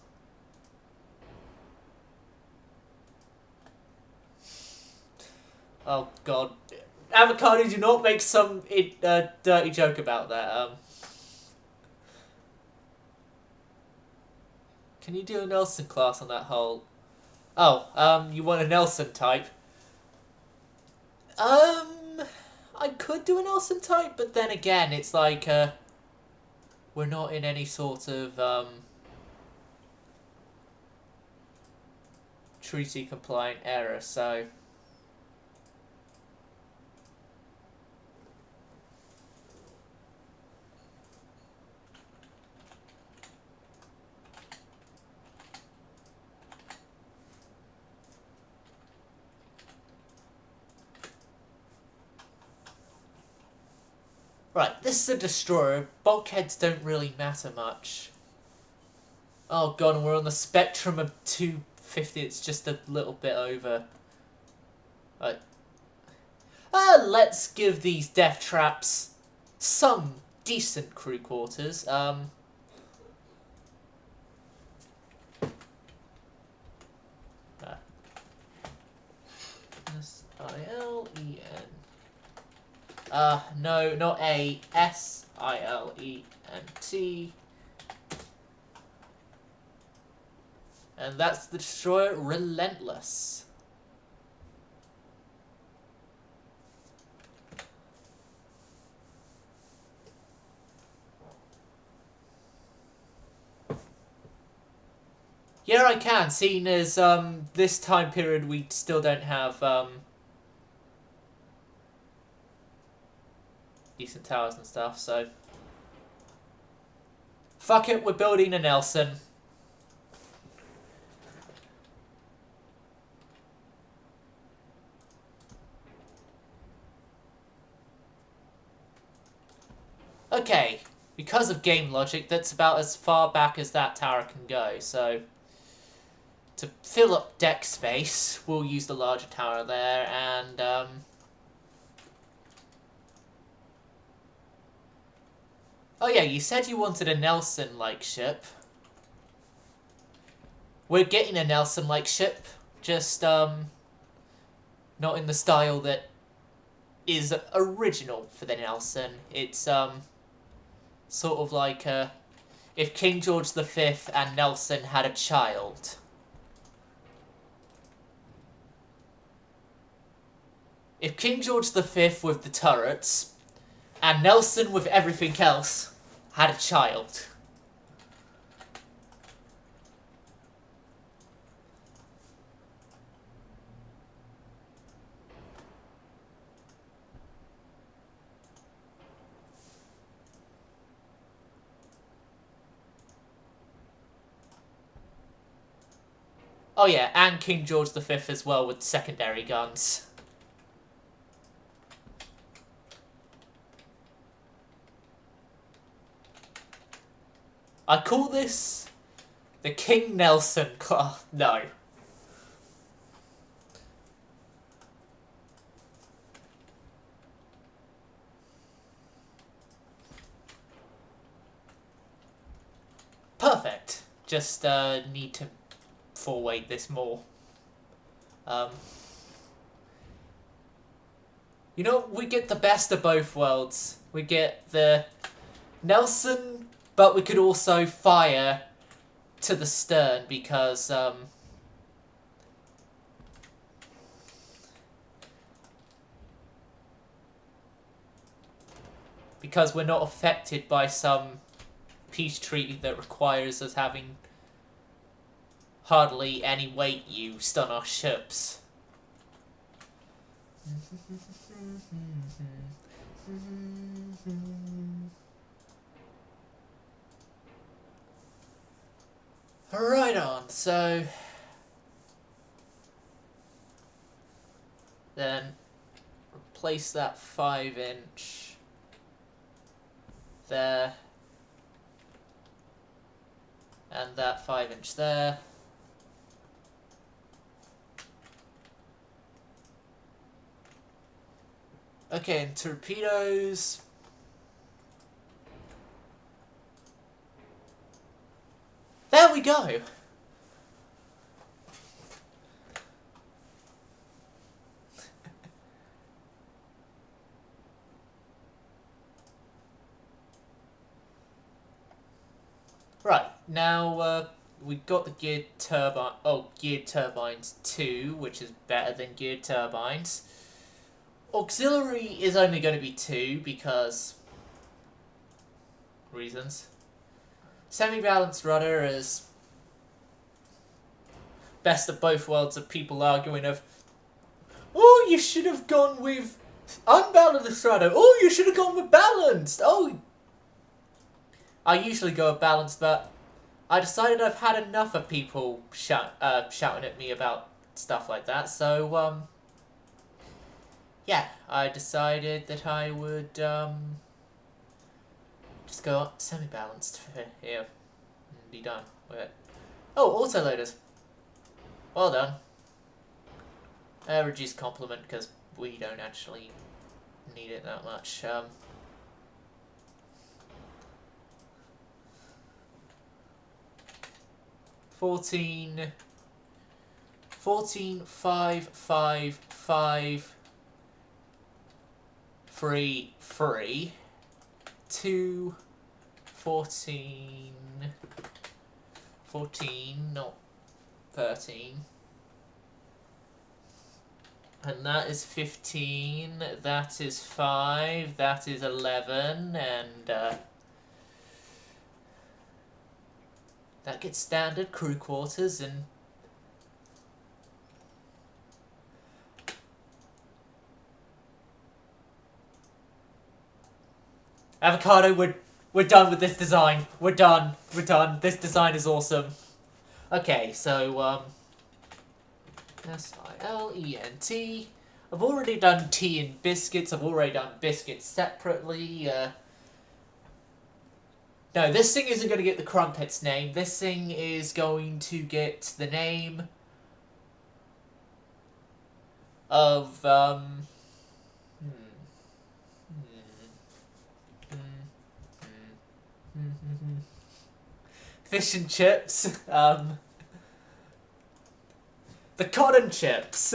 S1: Oh god. Avocado, do not make some dirty joke about that. Can you do a Nelson class on that hull? Oh, you want a Nelson type? I could do a Nelson type, but then again, it's like, we're not in any sort of, treaty compliant era, so... Right, this is a destroyer. Bulkheads don't really matter much. Oh god, and we're on the spectrum of 250. It's just a little bit over. Right. Let's give these death traps some decent crew quarters. S-I-L-E-N. No, not A. S-I-L-E-N-T. And that's the destroyer Relentless. Yeah, I can, seeing as this time period we still don't have decent towers and stuff, so fuck it, we're building a Nelson. Okay, because of game logic, that's about as far back as that tower can go, so to fill up deck space, we'll use the larger tower there, and oh yeah, you said you wanted a Nelson-like ship. We're getting a Nelson-like ship, just not in the style that is original for the Nelson. It's sort of like if King George V and Nelson had a child. If King George V with the turrets and Nelson with everything else had a child. Oh yeah, and King George V as well with secondary guns. I call this the King Nelson class. No. perfect. Just need to forweight this more. You know, we get the best of both worlds. We get the Nelson, but we could also fire to the stern because we're not affected by some peace treaty that requires us having hardly any weight used on our ships. Right on, so then replace that 5-inch there and that 5-inch there. Okay, and torpedoes. There we go. Right, now we got the geared turbine. Oh, geared turbines 2, which is better than geared turbines. Auxiliary is only going to be 2 because reasons. Semi-balanced rudder is best of both worlds of people arguing of, oh, you should have gone with unbalanced rudder. Oh, you should have gone with balanced. Oh, I usually go with balanced, but I decided I've had enough of people shouting at me about stuff like that. So, yeah, I decided that I would just go semi-balanced here and be done with it. Oh, autoloaders. Well done. Reduced complement because we don't actually need it that much. 14, 5, 5, 5, 3, 3, 2, 14, 14, not 13. And that is 15, that is 5, that is 11, and that gets standard crew quarters and Avocado, we're done with this design. We're done. This design is awesome. Okay, so S-I-L-E-N-T. I've already done tea and biscuits. I've already done biscuits separately. No, this thing isn't going to get the crumpets name. This thing is going to get the name of fish and chips. The cotton chips.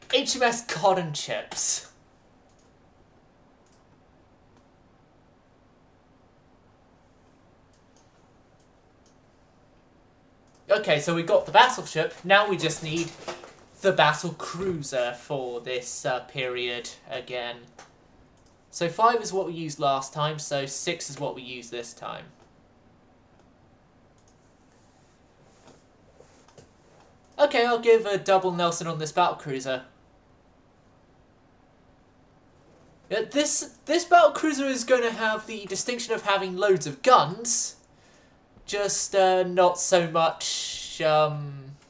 S1: HMS Cotton Chips. Okay, so we got the battleship. Now we just need the battle cruiser for this period again. So 5 is what we used last time, so 6 is what we use this time. Okay, I'll give a double Nelson on this battlecruiser. This battlecruiser is going to have the distinction of having loads of guns, just not so much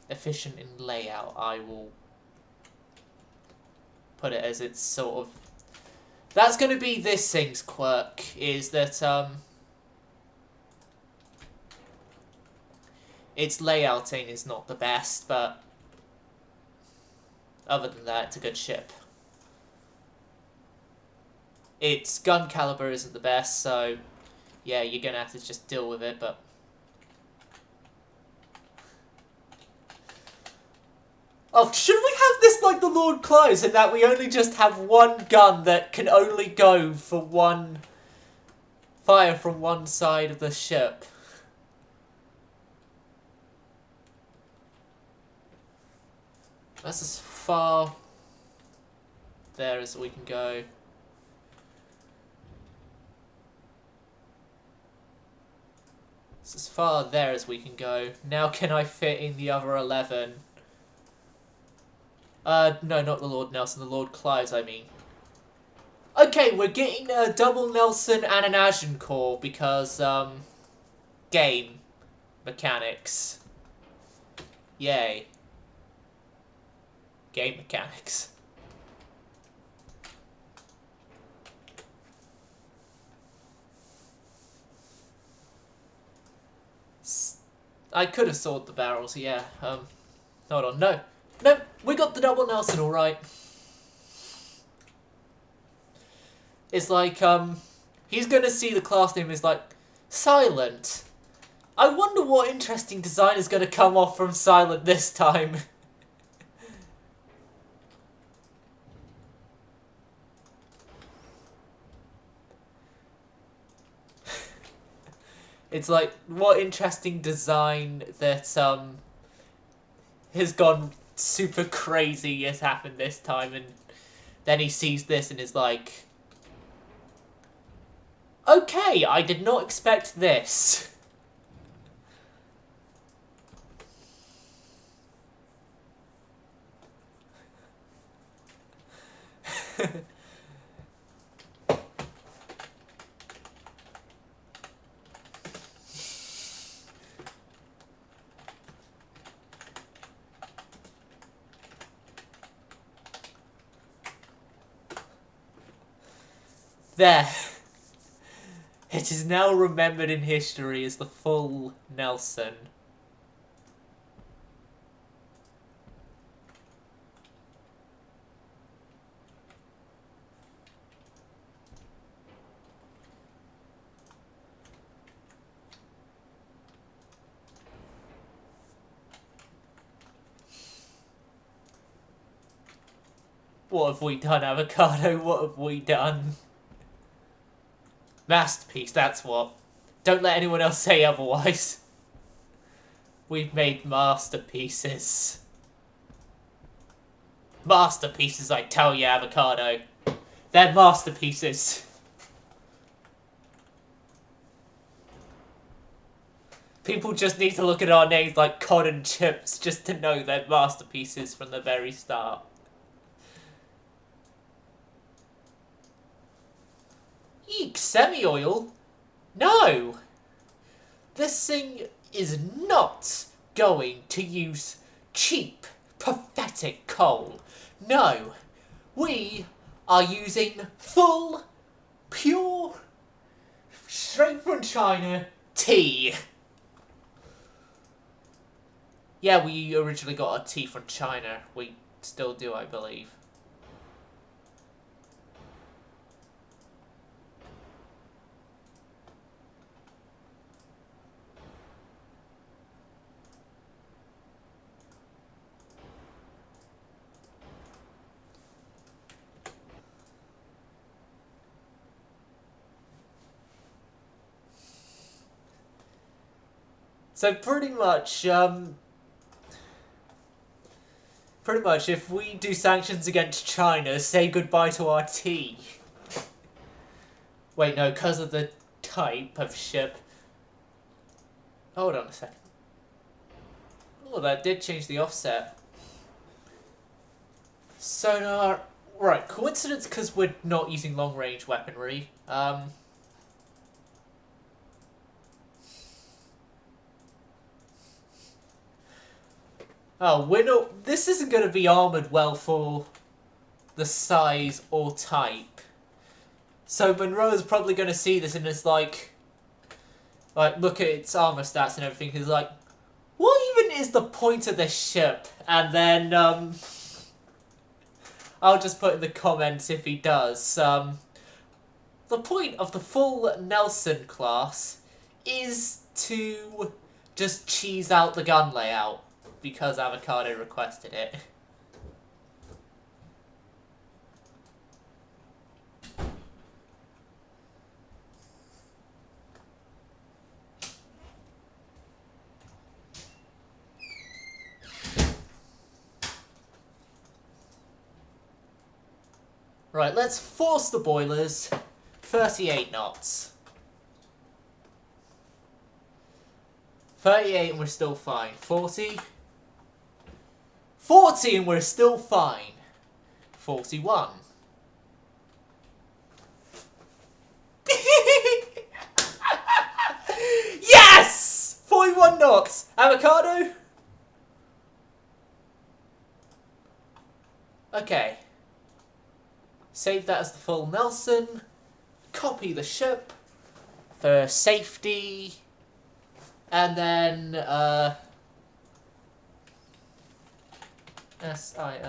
S1: efficient in layout. I will put it as it's sort of... That's going to be this thing's quirk, is that its layouting is not the best, but other than that, it's a good ship. Its gun caliber isn't the best, so yeah, you're gonna have to just deal with it, but... Oh, should we have this like the Lord Clive's, in that we only just have one gun that can only go for one fire from one side of the ship? That's as far there as we can go. It's as far there as we can go. Now can I fit in the other 11? No, not the Lord Nelson, the Lord Clive's, I mean. Okay, we're getting a double Nelson and an Agincourt because, game mechanics. Yay. Game mechanics. I could have sold the barrels, yeah. Hold on, no. No, we got the double Nelson, alright. It's like, he's gonna see the class name is like, Silent. I wonder what interesting design is gonna come off from Silent this time. It's like, what interesting design that, has gone super crazy has happened this time, and then he sees this and is like, okay, I did not expect this. There. It is now remembered in history as the full Nelson. What have we done, Avocado? What have we done? Masterpiece, that's what. Don't let anyone else say otherwise. We've made masterpieces. Masterpieces, I tell you, Avocado. They're masterpieces. People just need to look at our names like Cod and Chips just to know they're masterpieces from the very start. Eek, semi-oil? No! This thing is not going to use cheap, pathetic coal. No, we are using full, pure, straight from China tea. Yeah, we originally got our tea from China. We still do, I believe. So pretty much, if we do sanctions against China, say goodbye to our tea. Wait, no, because of the type of ship. Hold on a second. Oh, that did change the offset. Sonar. Right, coincidence because we're not using long-range weaponry. Oh, we're not... This isn't going to be armoured well for the size or type. So Monro is probably going to see this and it's like, look at its armour stats and everything. He's like, what even is the point of this ship? And then, I'll just put in the comments if he does. The point of the full Nelson class is to just cheese out the gun layout, because Avocado requested it. Right, let's force the boilers. 38 knots. 38 and we're still fine. 40. 40 and we're still fine. 41. Yes! 41 knots. Avocado? Okay. Save that as the full Nelson. Copy the ship for safety. And then, SILENT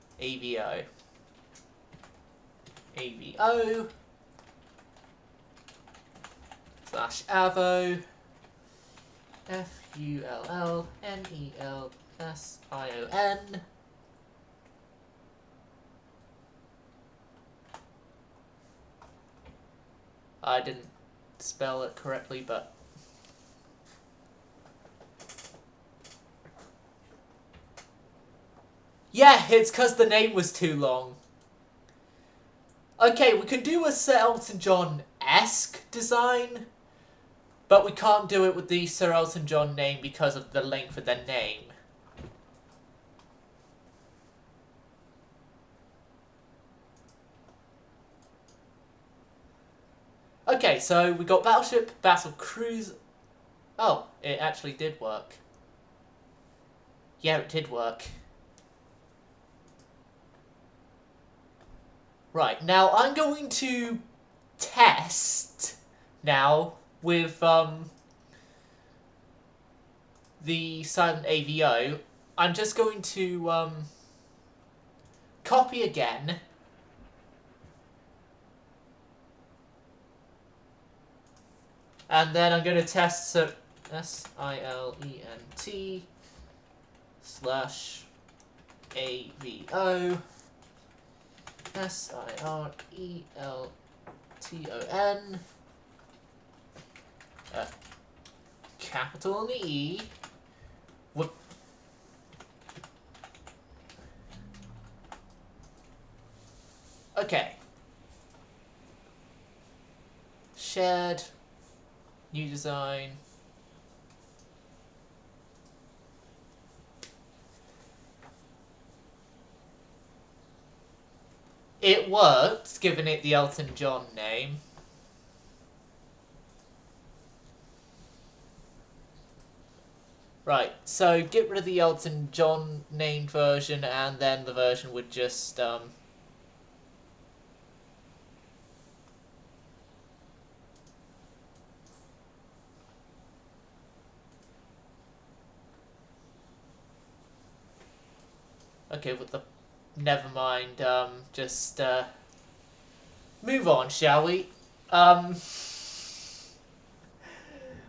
S1: / AVO. AVO / AVO FULLNELSION. I didn't spell it correctly, but yeah, it's because the name was too long. Okay, we can do a Sir Elton John-esque design, but we can't do it with the Sir Elton John name because of the length of the name. Okay, so we got Battleship, Battle Cruise. Oh, it actually did work. Yeah, it did work. Right, now I'm going to test now with the silent AVO. I'm just going to copy again. And then I'm going to test SILENT / AVO SIRELTON capital on the E. Whoop. Okay. Shared. New design. It worked, giving it the Elton John name. Right, so get rid of the Elton John named version, and then the version would just okay, with the never mind, just move on, shall we?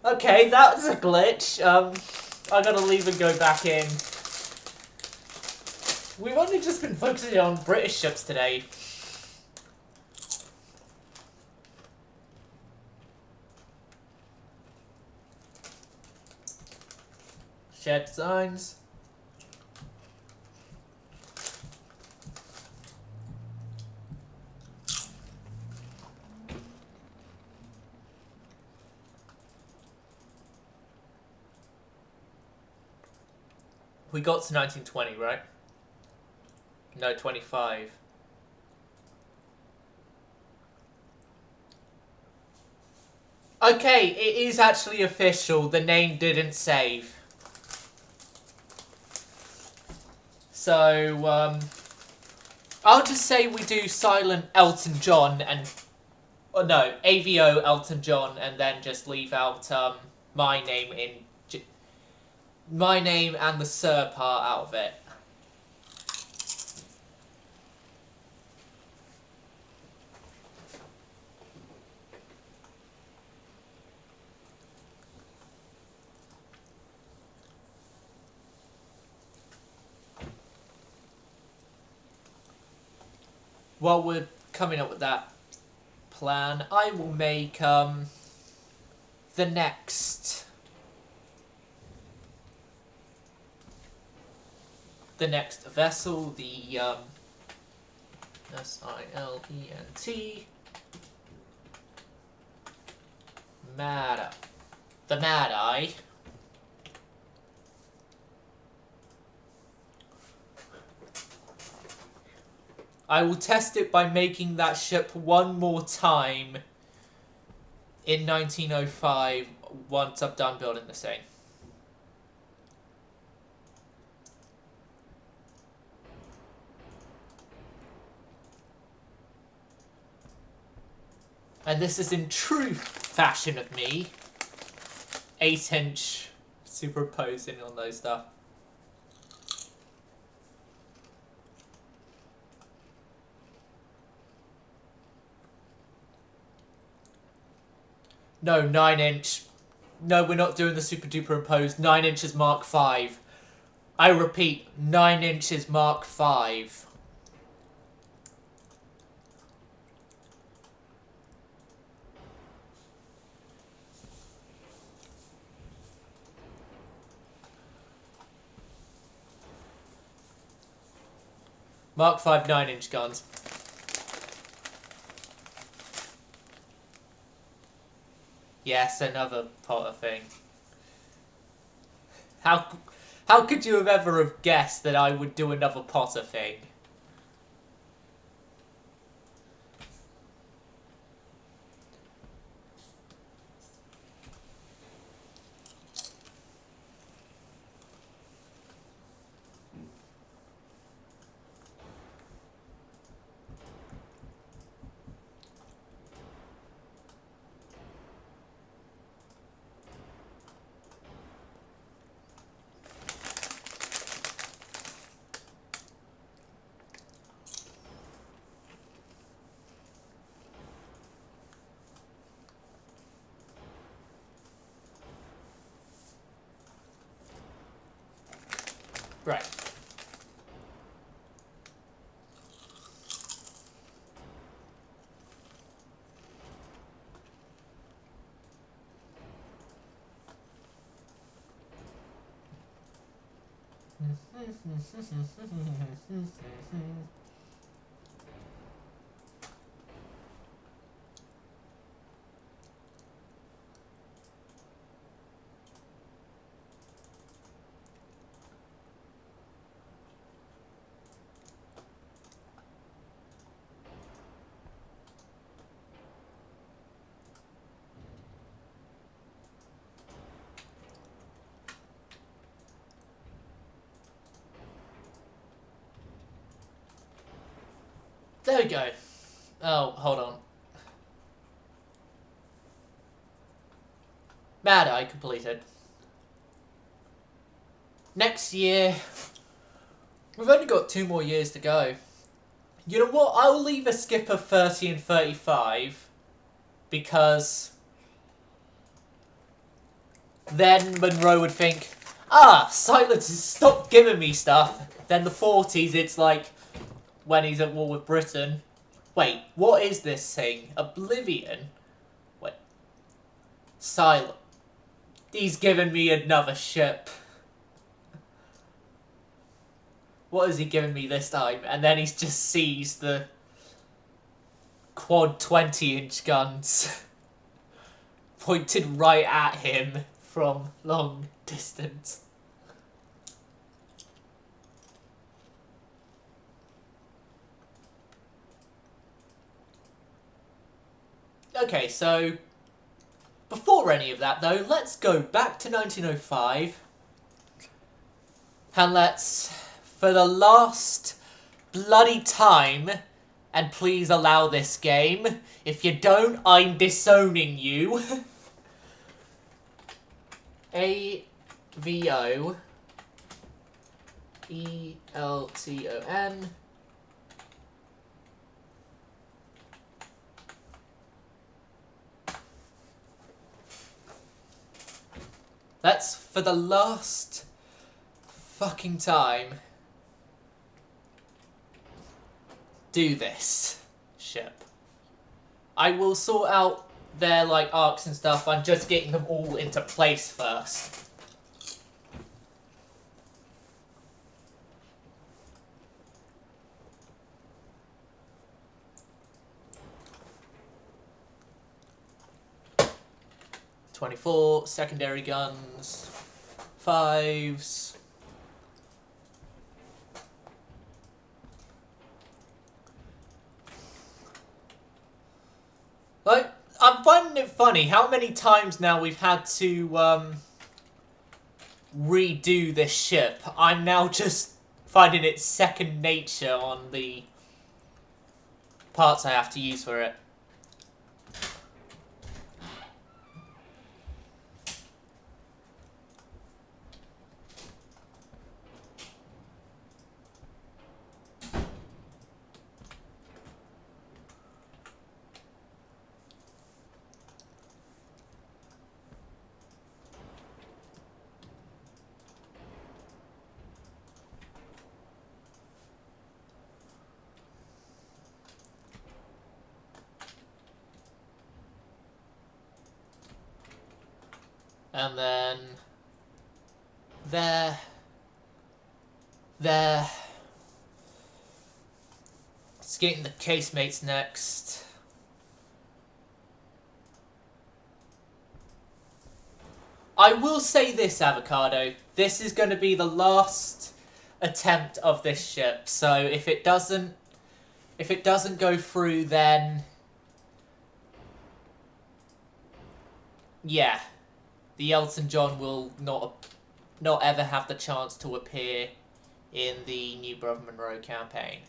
S1: Okay, that was a glitch. I gotta leave and go back in. We've only just been focusing on British ships today. Shared designs. We got to 1920, right? No, 25. Okay, it is actually official. The name didn't save. So, I'll just say we do silent Elton John and... Oh, no, AVO Elton John, and then just leave out my name in my name and the Sir part out of it. While we're coming up with that plan, I will make the next vessel, the Silent the Mad Eye. I will test it by making that ship one more time in 1905 once I've done building the thing. And this is in true fashion of me. 8-inch superimposing on those stuff. No, 9-inch. No, we're not doing the super duper imposed. 9 inches Mark 5. I repeat, 9 inches Mark 5. Mark 5 9-inch guns. Yes, another Potter thing. How could you have ever have guessed that I would do another Potter thing? Right. There we go. Oh, hold on. Mad Eye completed. Next year, we've only got 2 more years to go. You know what? I'll leave a skip of 30 and 35 because then Monro would think, Silence has stopped giving me stuff. Then the 40s, it's like when he's at war with Britain. Wait, what is this thing? Oblivion? Wait. Silent. He's given me another ship. What has he given me this time? And then he's just seized the quad 20-inch guns pointed right at him from long distance. Okay, so before any of that though, let's go back to 1905 and let's, for the last bloody time, and please allow this game, if you don't, I'm disowning you, a VOELTON. Let's, for the last fucking time, do this ship. I will sort out their like arcs and stuff. I'm just getting them all into place first. .24 secondary guns, 5s. Like, I'm finding it funny how many times now we've had to redo this ship. I'm now just finding it second nature on the parts I have to use for it. And then there. Let's get in the casemates next. I will say this, Avocado. This is going to be the last attempt of this ship. So if it doesn't go through, then yeah, the Elton John will not ever have the chance to appear in the new Brother Monro campaign.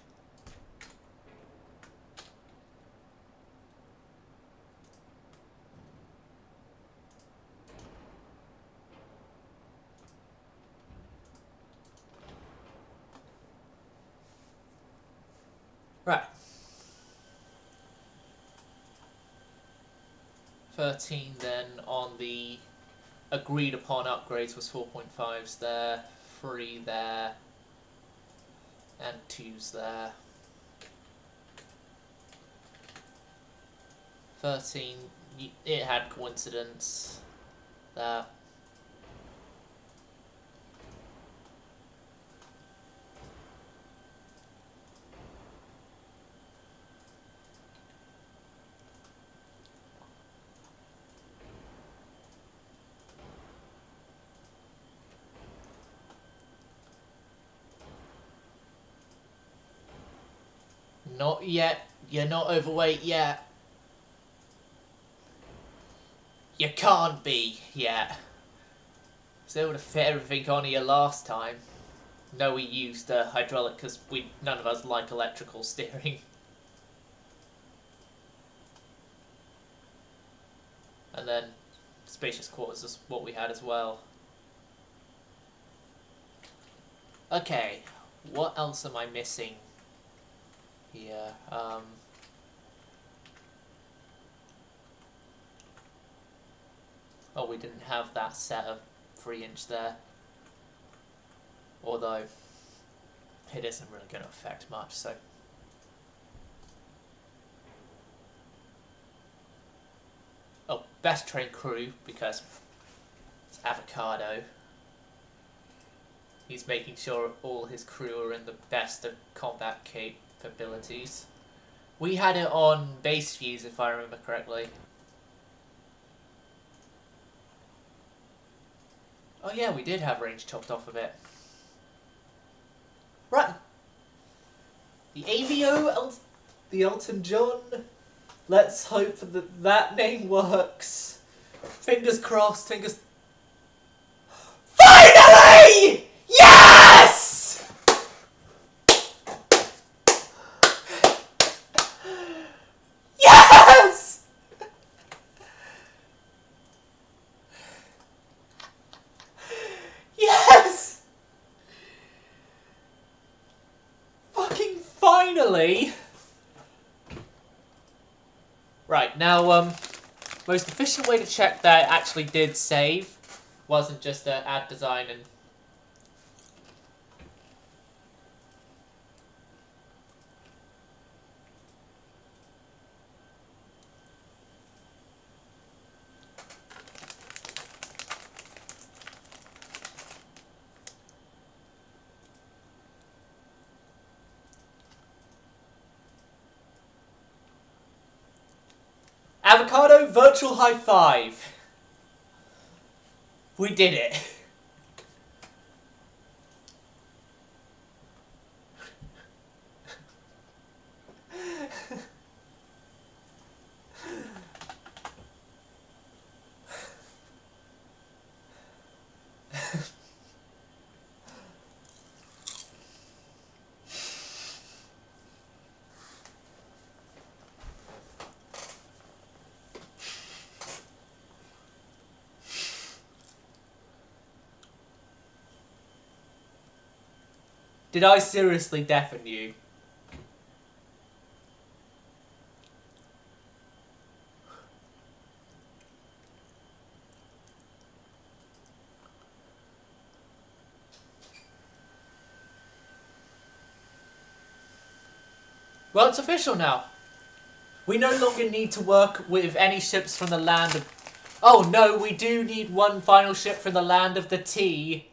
S1: Right. 13 then on the agreed upon upgrades was 4.5s there, 3 there, and 2s there. 13, it had coincidence there. Not yet. You're not overweight yet. You can't be yet. Was able to fit everything on here last time. No, we used hydraulic because none of us like electrical steering. And then spacious quarters is what we had as well. Okay, what else am I missing here? Oh, we didn't have that set of 3-inch there. Although, it isn't really going to affect much, so. Oh, best trained crew, because it's Avocado. He's making sure all his crew are in the best of combat capabilities. We had it on base views, if I remember correctly. Oh yeah, we did have range chopped off a bit. Right. The AVO, the Elton John. Let's hope that that name works. Fingers crossed, fingers... FINALLY! Yes! Yes! finally... Right, now, most efficient way to check that it actually did save wasn't just to add design and... Avocado, virtual high five. We did it. Did I seriously deafen you? Well, it's official now. We no longer need to work with any ships from the land of... Oh no, we do need one final ship from the land of the Tea.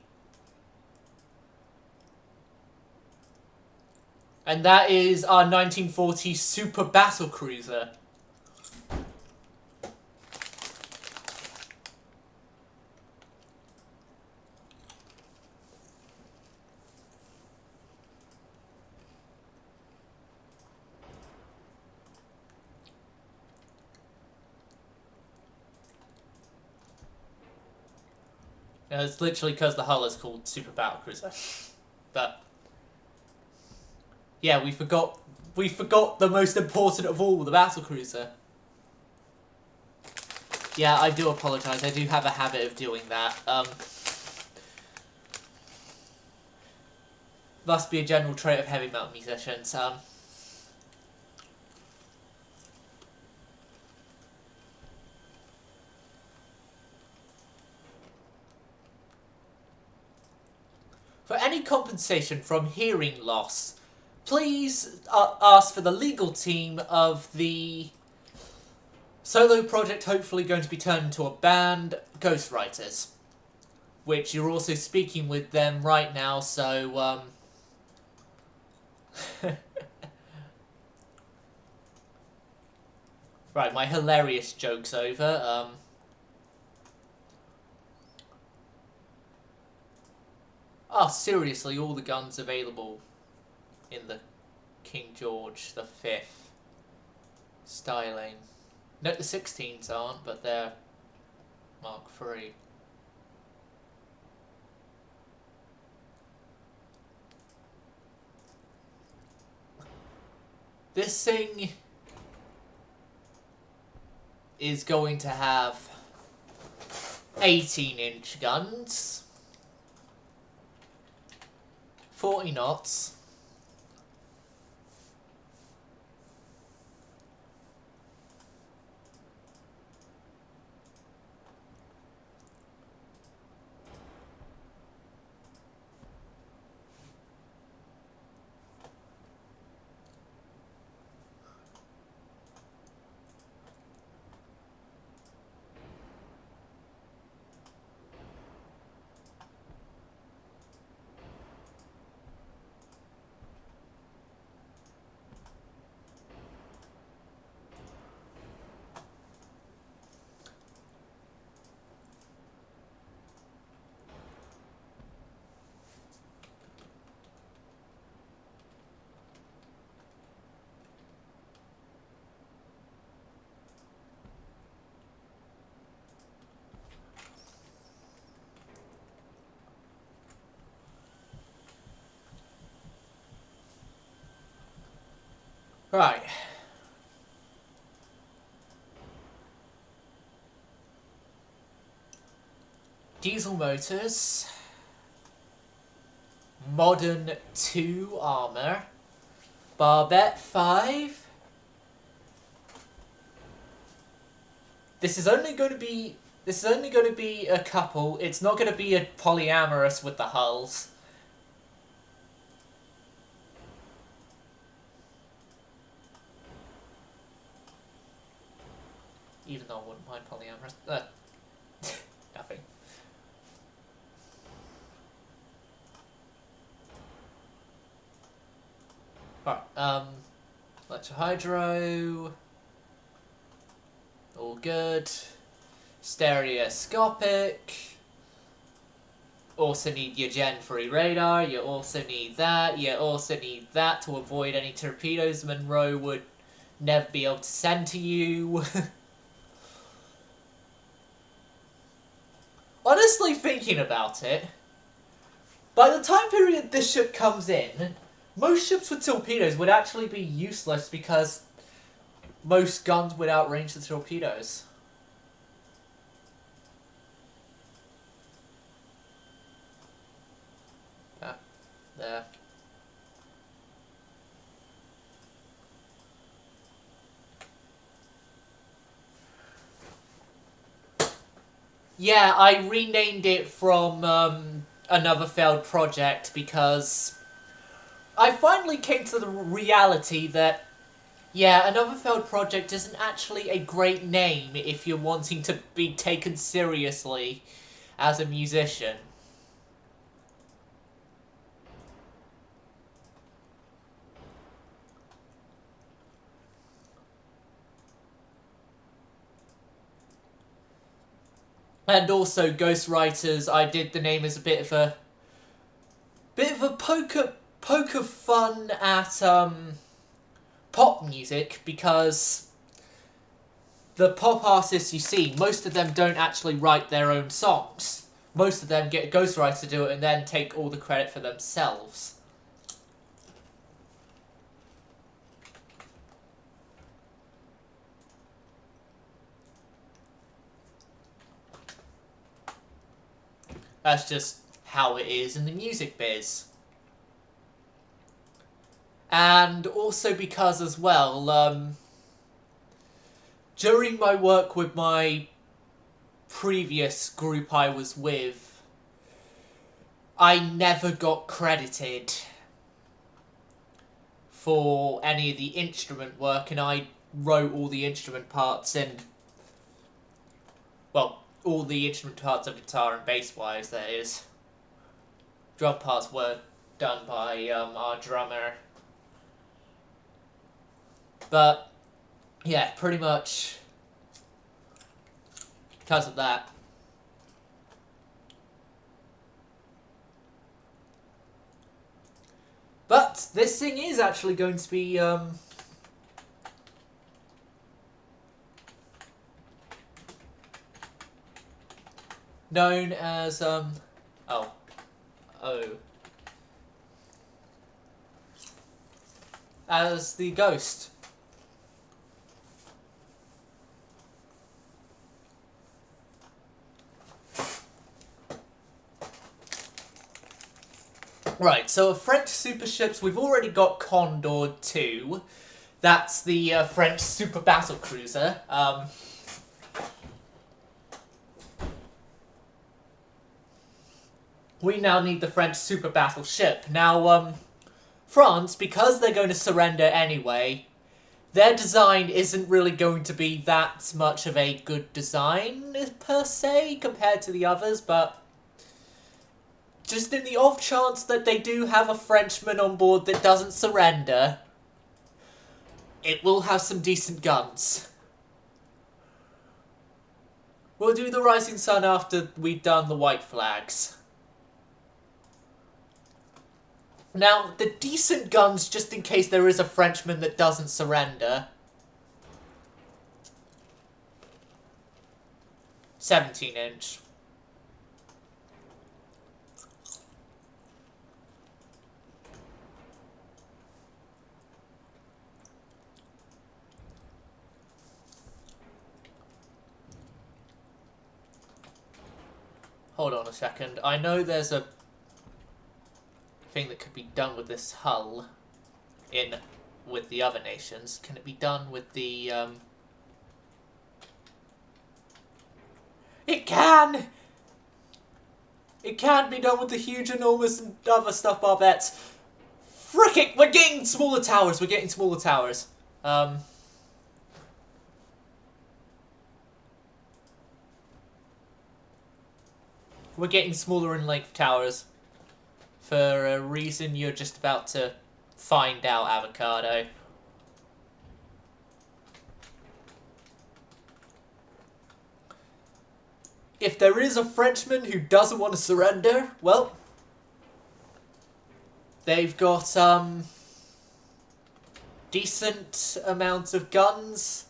S1: And that is our 1940 super battle cruiser. Now, it's literally because the hull is called super battle cruiser. But yeah, we forgot the most important of all, the battle cruiser. Yeah, I do apologise. I do have a habit of doing that. Must be a general trait of heavy metal musicians. For any compensation from hearing loss, please ask for the legal team of the solo project, hopefully going to be turned into a band, Ghostwriters, which you're also speaking with them right now, so right, my hilarious joke's over. Oh, seriously, all the guns available in the King George V styling. Note the 16s aren't, but they're Mark III. This thing is going to have 18-inch guns, 40 knots, right. Diesel motors, modern 2 armor, Barbette 5. This is only going to be a couple. It's not going to be a polyamorous with the hulls. Even though I wouldn't mind polyamorous. Nothing. Alright, Electrohydro. All good. Stereoscopic. Also need your Gen 3 radar. You also need that. You also need that to avoid any torpedoes Monro would never be able to send to you. Honestly, thinking about it, by the time period this ship comes in, most ships with torpedoes would actually be useless because most guns would outrange the torpedoes. There. Yeah, I renamed it from another failed project because I finally came to the reality that, yeah, another failed project isn't actually a great name if you're wanting to be taken seriously as a musician. And also, Ghostwriters, I did the name as a bit of a poker fun at pop music, because the pop artists you see, most of them don't actually write their own songs. Most of them get a ghostwriter to do it and then take all the credit for themselves. That's just how it is in the music biz. And also because as well, during my work with my previous group I was with, I never got credited for any of the instrument work, and I wrote all the instrument parts and, well, all the instrument parts of guitar and bass wise, that is. Drum parts were done by our drummer. But, yeah, pretty much because of that. But this thing is actually going to be known as as the Ghost. Right, so of French super ships, we've already got Condor 2. That's the French super battle cruiser. We now need the French super battleship. Now, France, because they're going to surrender anyway, their design isn't really going to be that much of a good design, per se, compared to the others, but just in the off chance that they do have a Frenchman on board that doesn't surrender, it will have some decent guns. We'll do the Rising Sun after we've done the White Flags. Now, the decent guns, just in case there is a Frenchman that doesn't surrender. 17-inch. Hold on a second. I know there's a thing that could be done with this hull in with the other nations. Can it be done with the... It can! It can be done with the huge, enormous, and other stuff, barbettes. Fricking! We're getting smaller towers. We're getting smaller towers. We're getting smaller in length towers. For a reason you're just about to find out, Avocado. If there is a Frenchman who doesn't want to surrender, well, they've got decent amounts of guns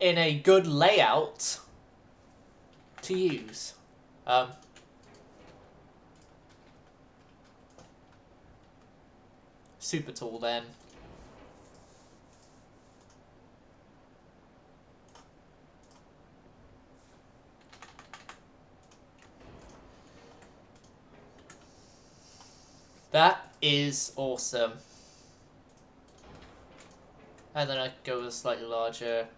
S1: in a good layout to use. Super tall then. That is awesome. And then I could go with a slightly larger.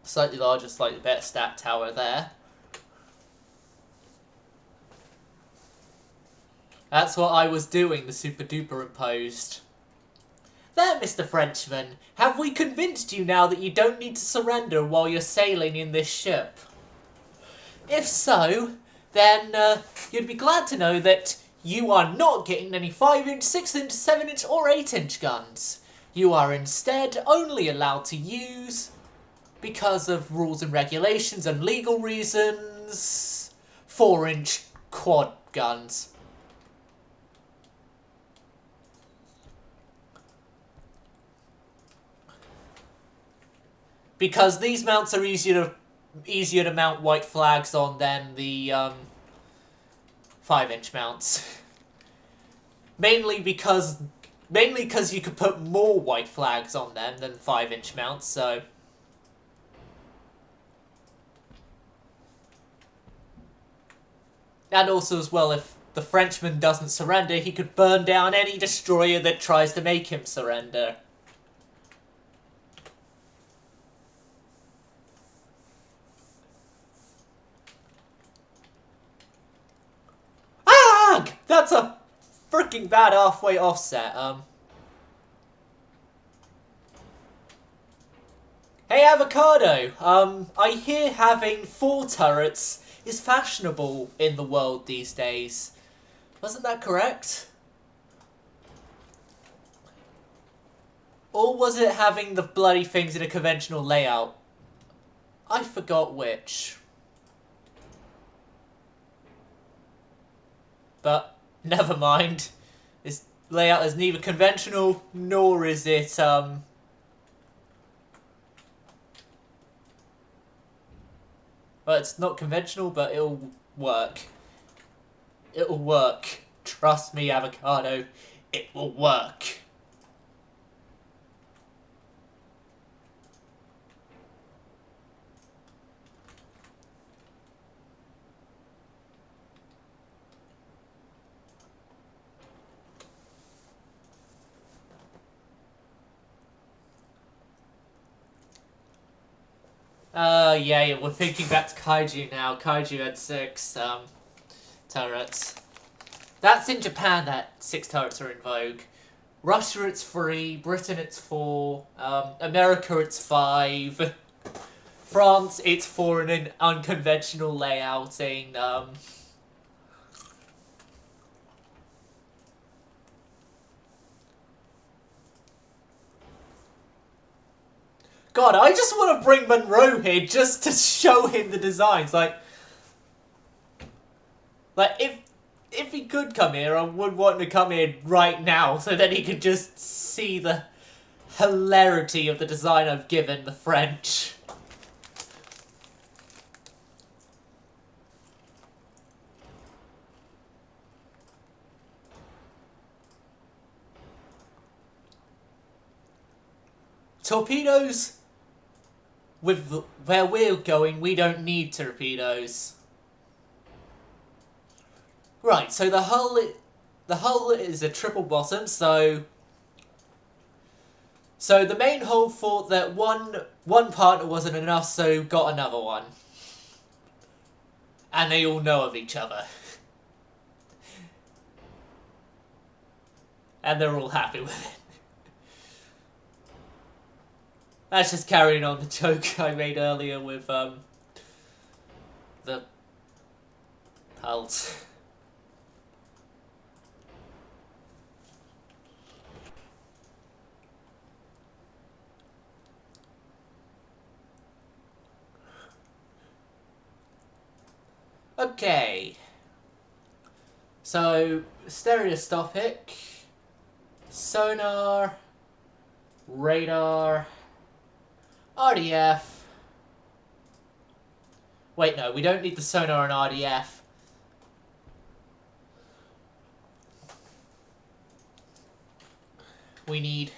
S1: Slightly larger, slightly better stat tower there. That's what I was doing, the super duper imposed. There, Mr. Frenchman, have we convinced you now that you don't need to surrender while you're sailing in this ship? If so, then you'd be glad to know that you are not getting any 5-inch, 6-inch, 7-inch or 8-inch guns. You are instead only allowed to use, because of rules and regulations and legal reasons, 4-inch quad guns. Because these mounts are easier to mount white flags on than the 5-inch mounts. mainly because you could put more white flags on them than 5-inch mounts, so... And also as well, if the Frenchman doesn't surrender, he could burn down any destroyer that tries to make him surrender. That's a freaking bad halfway offset. Hey, Avocado. I hear having 4 turrets is fashionable in the world these days. Wasn't that correct? Or was it having the bloody things in a conventional layout? I forgot which. But never mind. This layout is neither conventional nor is it well, it's not conventional, but it'll work. It'll work. Trust me, Avocado. It will work. Yeah, we're thinking back to Kaiju now. Kaiju had 6, turrets. That's in Japan that 6 turrets are in vogue. Russia, it's 3. Britain, it's 4. America, it's 5. France, it's 4 in an unconventional layouting. God, I just want to bring Monro here just to show him the designs. Like if he could come here, I would want him to come here right now so that he could just see the hilarity of the design I've given the French. Torpedoes? With where we're going, we don't need torpedoes. Right, so the hull is a triple bottom, so the main hull thought that one partner wasn't enough, so got another one. And they all know of each other. And they're all happy with it. That's just carrying on the joke I made earlier with the hulls. Okay. So, stereoscopic, sonar, radar, RDF. Wait, no, we don't need the sonar and RDF. We need...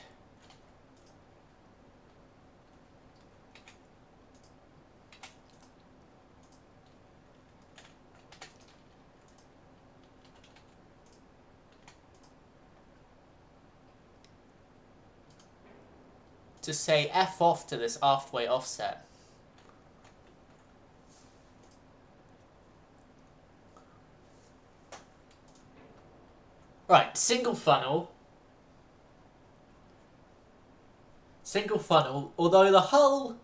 S1: to say F off to this aftway offset. Right, single funnel. Single funnel. Although the hull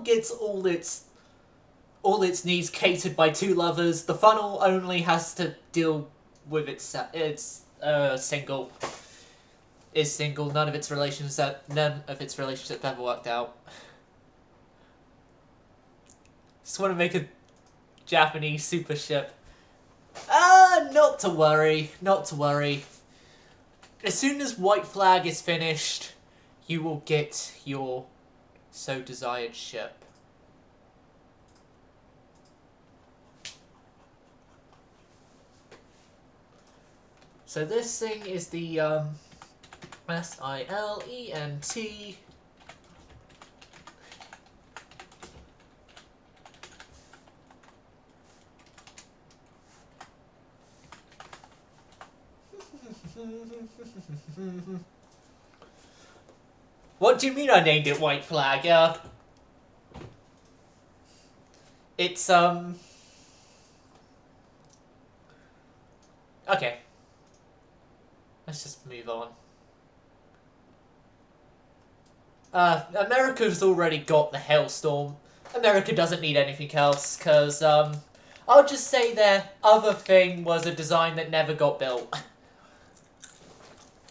S1: gets all its needs catered by two levers, the funnel only has to deal with its single. Is single. None of its relationships ever worked out. Just want to make a Japanese super ship. Not to worry. Not to worry. As soon as White Flag is finished, you will get your so desired ship. So this thing is the Silent. What do you mean I named it White Flag? It's okay. Let's just move on. America's already got the Hailstorm. America doesn't need anything else, because, I'll just say their other thing was a design that never got built.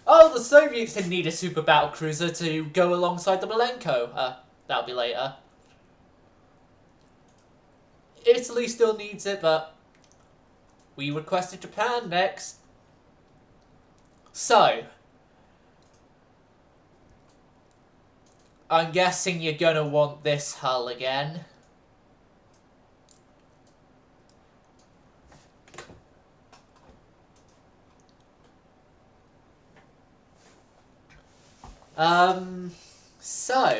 S1: Oh, the Soviets didn't need a super battlecruiser to go alongside the Malenko. That'll be later. Italy still needs it, but we requested Japan next. So, I'm guessing you're gonna want this hull again. So...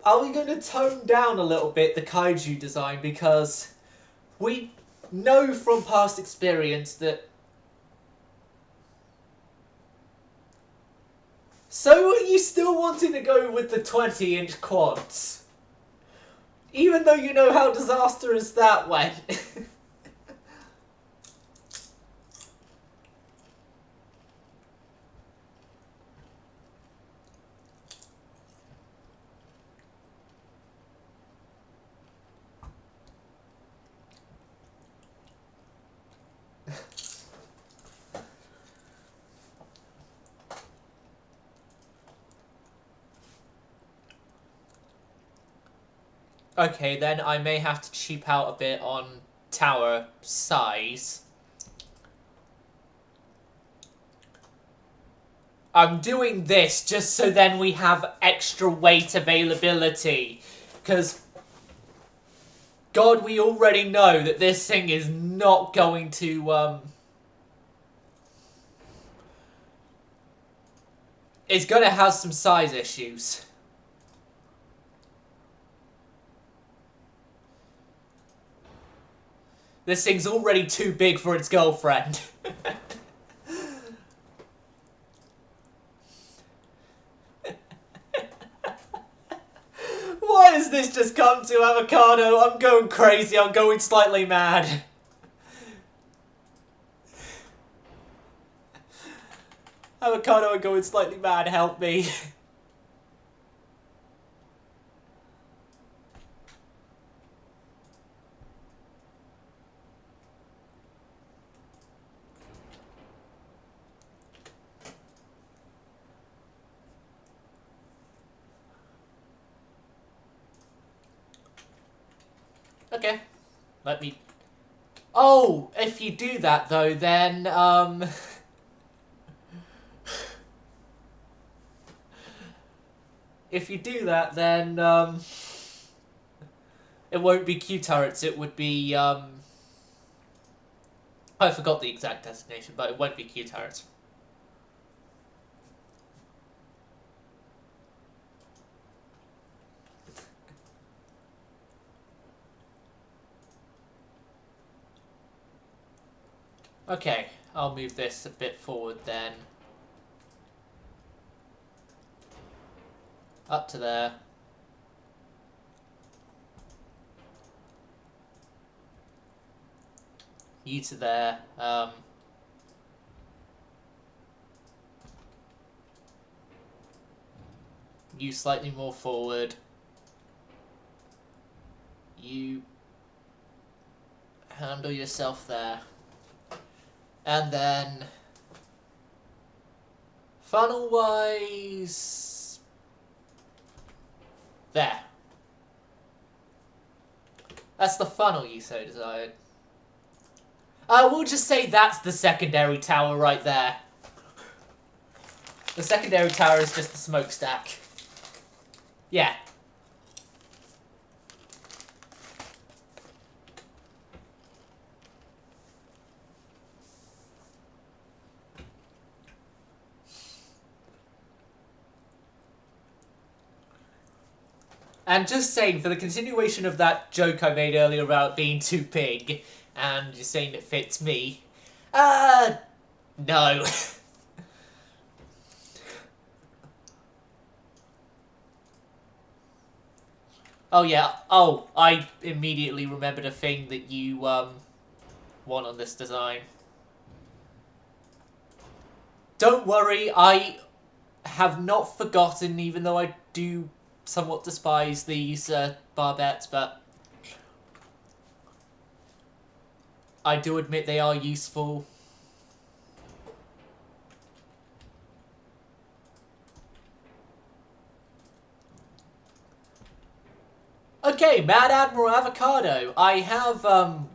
S1: are we going to tone down a little bit the kaiju design, because we know from past experience that... So are you still wanting to go with the 20-inch quads? Even though you know how disastrous that went. Okay, then I may have to cheap out a bit on tower size. I'm doing this just so then we have extra weight availability. Because, God, we already know that this thing is not going to, it's going to have some size issues. This thing's already too big for its girlfriend. Why has this just come to, Avocado? I'm going crazy. I'm going slightly mad. Avocado, I'm going slightly mad. Help me. Okay. Let me... Oh, if you do that, though, then, if you do that, then, it won't be Q turrets, it would be, I forgot the exact designation, but it won't be Q turrets. Okay, I'll move this a bit forward then. Up to there. You to there. You slightly more forward. You handle yourself there. And then, funnel-wise, there. That's the funnel you so desired. We'll just say that's the secondary tower right there. The secondary tower is just the smokestack. Yeah. And just saying, for the continuation of that joke I made earlier about being too big, and you're saying it fits me, no. Oh yeah, oh, I immediately remembered a thing that you, want on this design. Don't worry, I have not forgotten, even though I do somewhat despise these barbettes, but I do admit they are useful. Okay, Mad Admiral Avocado, I have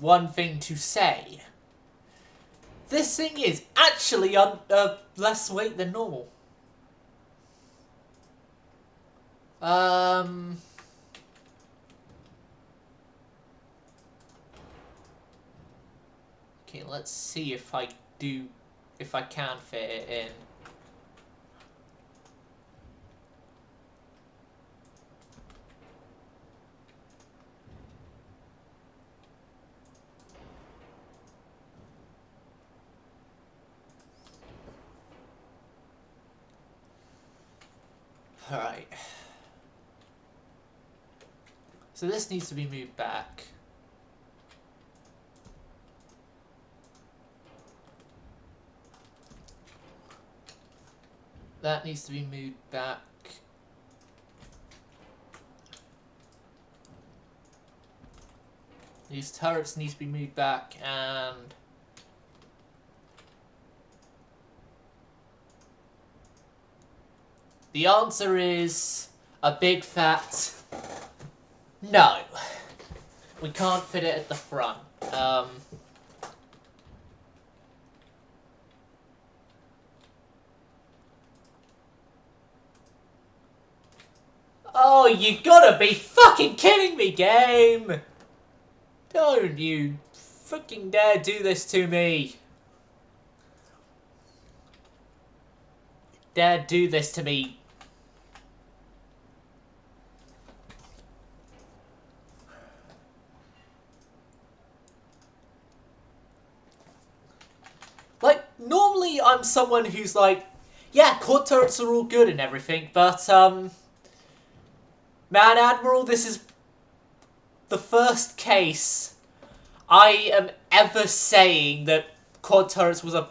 S1: one thing to say. This thing is actually less weight than normal. Okay, let's see if I can fit it in. Alright. So this needs to be moved back. That needs to be moved back. These turrets need to be moved back, and the answer is a big fat no. We can't fit it at the front. Oh, you gotta be fucking kidding me, game! Don't you freaking dare do this to me. Dare do this to me. I'm someone who's like, yeah, quad turrets are all good and everything, but, Man Admiral, this is the first case I am ever saying that quad turrets was a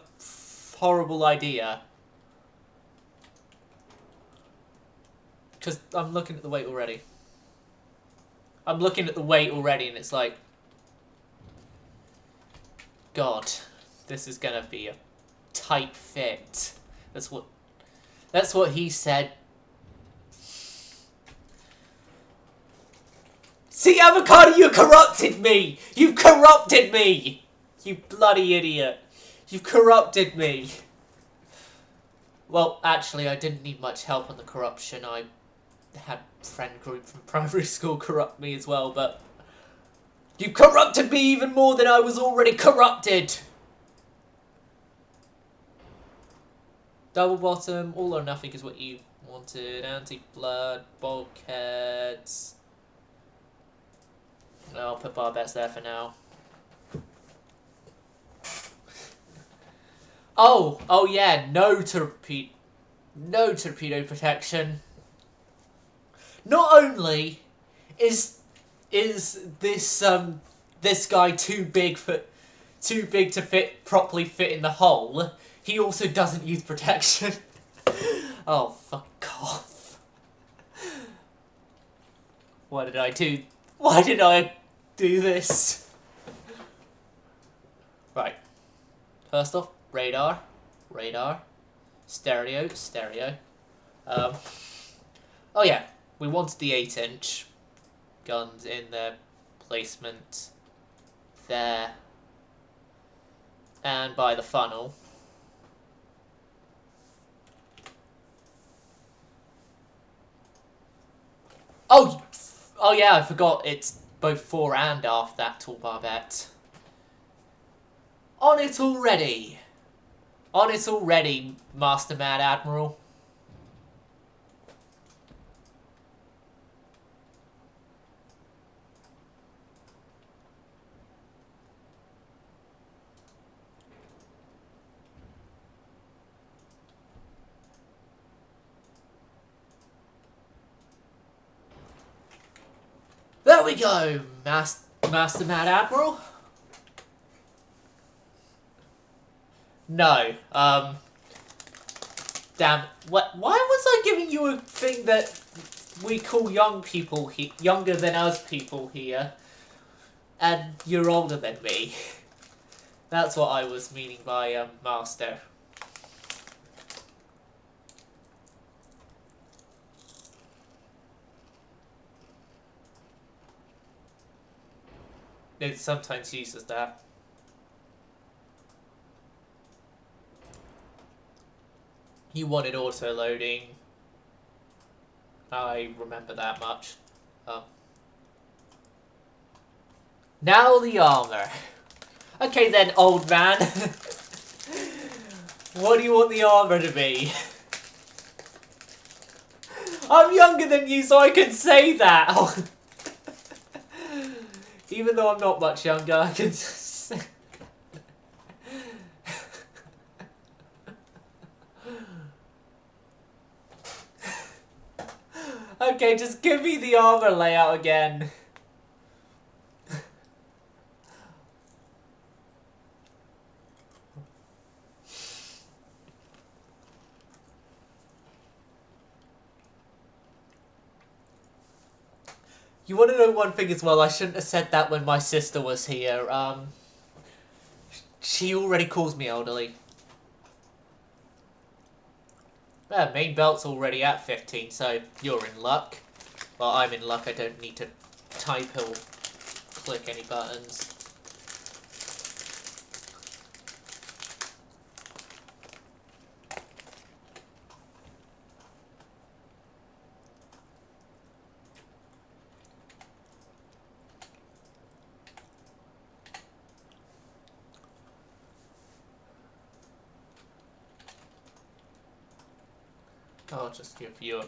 S1: horrible idea. Because I'm looking at the weight already. I'm looking at the weight already and it's like, God, this is gonna be a tight fit. That's what he said. See, Avocado, you corrupted me! You corrupted me! You bloody idiot. You've corrupted me. Well, actually, I didn't need much help on the corruption. I had a friend group from primary school corrupt me as well, but... You corrupted me even more than I was already corrupted! Double bottom, all or nothing is what you wanted. Anti-blood, bulkheads... I'll put barbets there for now. Oh yeah, no torpedo protection. Not only is this guy too big to properly fit in the hole, he also doesn't use protection. Oh, fuck off. Why did I do this? Right. First off, radar. Stereo. Oh yeah, we wanted the 8-inch guns in their placement there. And by the funnel. Oh yeah, I forgot it's both fore and aft that tall barbette. On it already, Master Mad Admiral. There we go, Master Mad Admiral. No, damn. What? Why was I giving you a thing that we call young people younger than us people here, and you're older than me? That's what I was meaning by master. It sometimes uses that. You wanted auto-loading. I remember that much. Now the armor. Okay then, old man. What do you want the armor to be? I'm younger than you, so I can say that. Even though I'm not much younger, I can say... Okay, just give me the armor layout again. You want to know one thing as well? I shouldn't have said that when my sister was here. She already calls me elderly. Yeah, main belt's already at 15, so you're in luck. Well, I'm in luck. I don't need to type or click any buttons. I'll just give you a...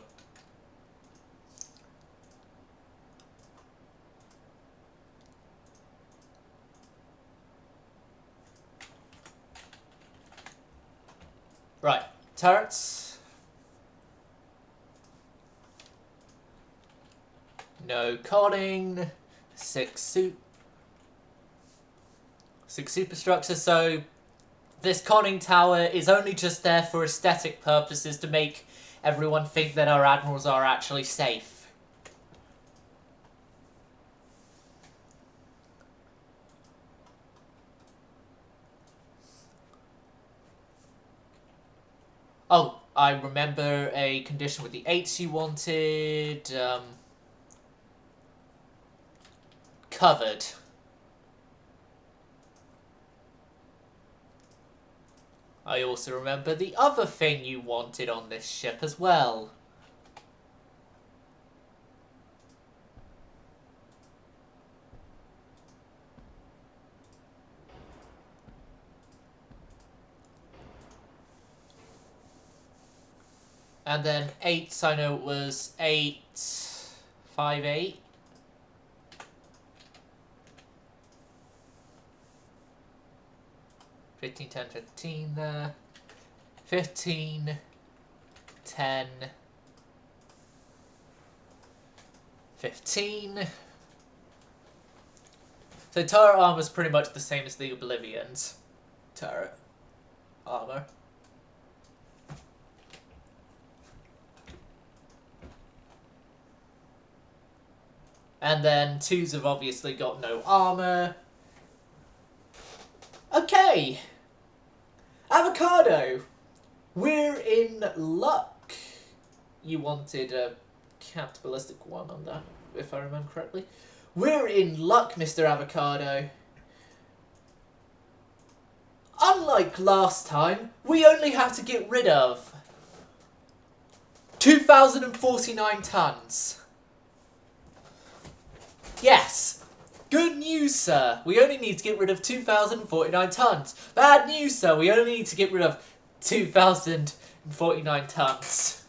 S1: Right, turrets. No conning. 6 superstructures, so this conning tower is only just there for aesthetic purposes to make everyone think that our admirals are actually safe. Oh, I remember a condition with the 8s you wanted. Covered. I also remember the other thing you wanted on this ship as well. And then 8s, I know it was 8, 5, 8. $15, $10, $15 there. 15, 10, 15. So turret armor is pretty much the same as the Oblivion's turret armor. And then 2s have obviously got no armor. Okay! Avocado! We're in luck. You wanted a capitalistic one on that, if I remember correctly. We're in luck, Mr. Avocado. Unlike last time, we only have to get rid of 2,049 tons. Yes. Good news, sir. We only need to get rid of 2,049 tons. Bad news, sir. We only need to get rid of 2,049 tons.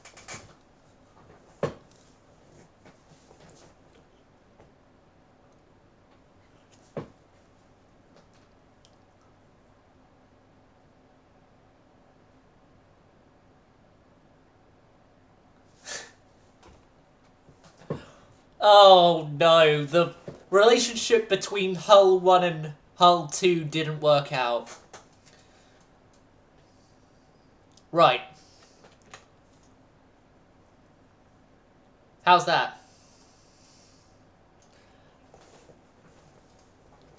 S1: Oh no, the relationship between Hull 1 and Hull 2 didn't work out. Right. How's that?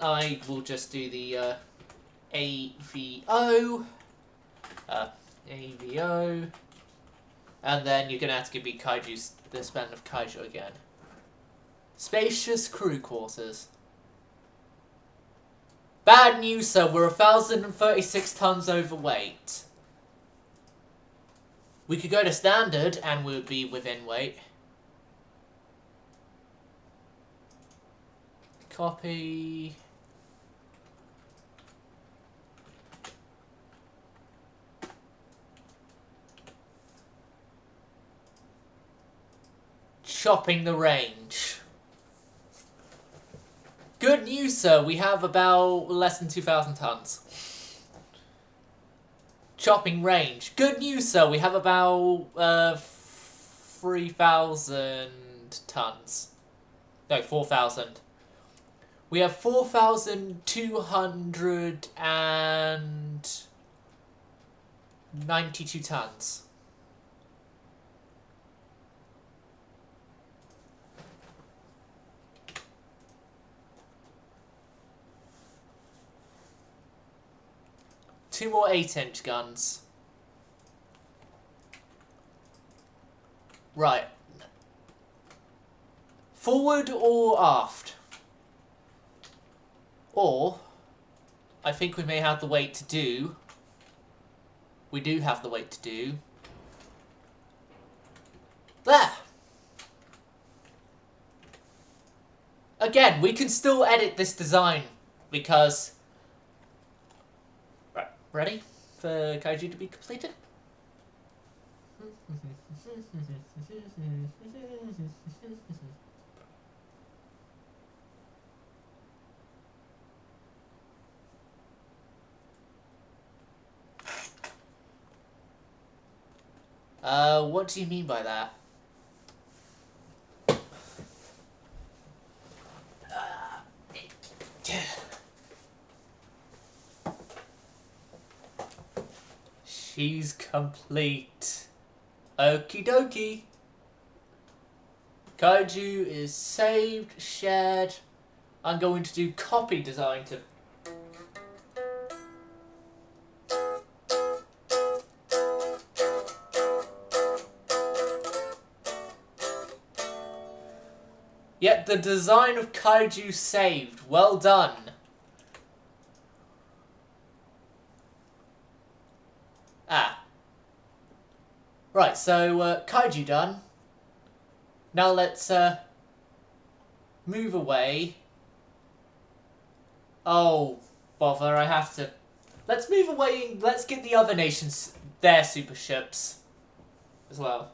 S1: I will just do the AVO. AVO. And then you're going to have to give me Kaiju's, this band of Kaiju again. Spacious crew quarters. Bad news, sir. We're 1,036 tons overweight. We could go to standard and we'll be within weight. Copy. Chopping the range. Good news, sir. We have about less than 2,000 tons. Chopping range. Good news, sir. We have about 3,000 tons. No, 4,000. We have 4,292 tons. Two more 8-inch guns. Right. Forward or aft? Or, I think we may have the weight to do. We do have the weight to do. There! Again, we can still edit this design because... Right, ready for Kaiju to be completed? What do you mean by that? She's complete. Okie dokie. Kaiju is saved, shared. I'm going to do copy design to... Yet the design of Kaiju saved. Well done. Ah. Right, so Kaiju done. Now let's move away. Oh, bother, I have to... Let's move away and let's get the other nations their super ships as well.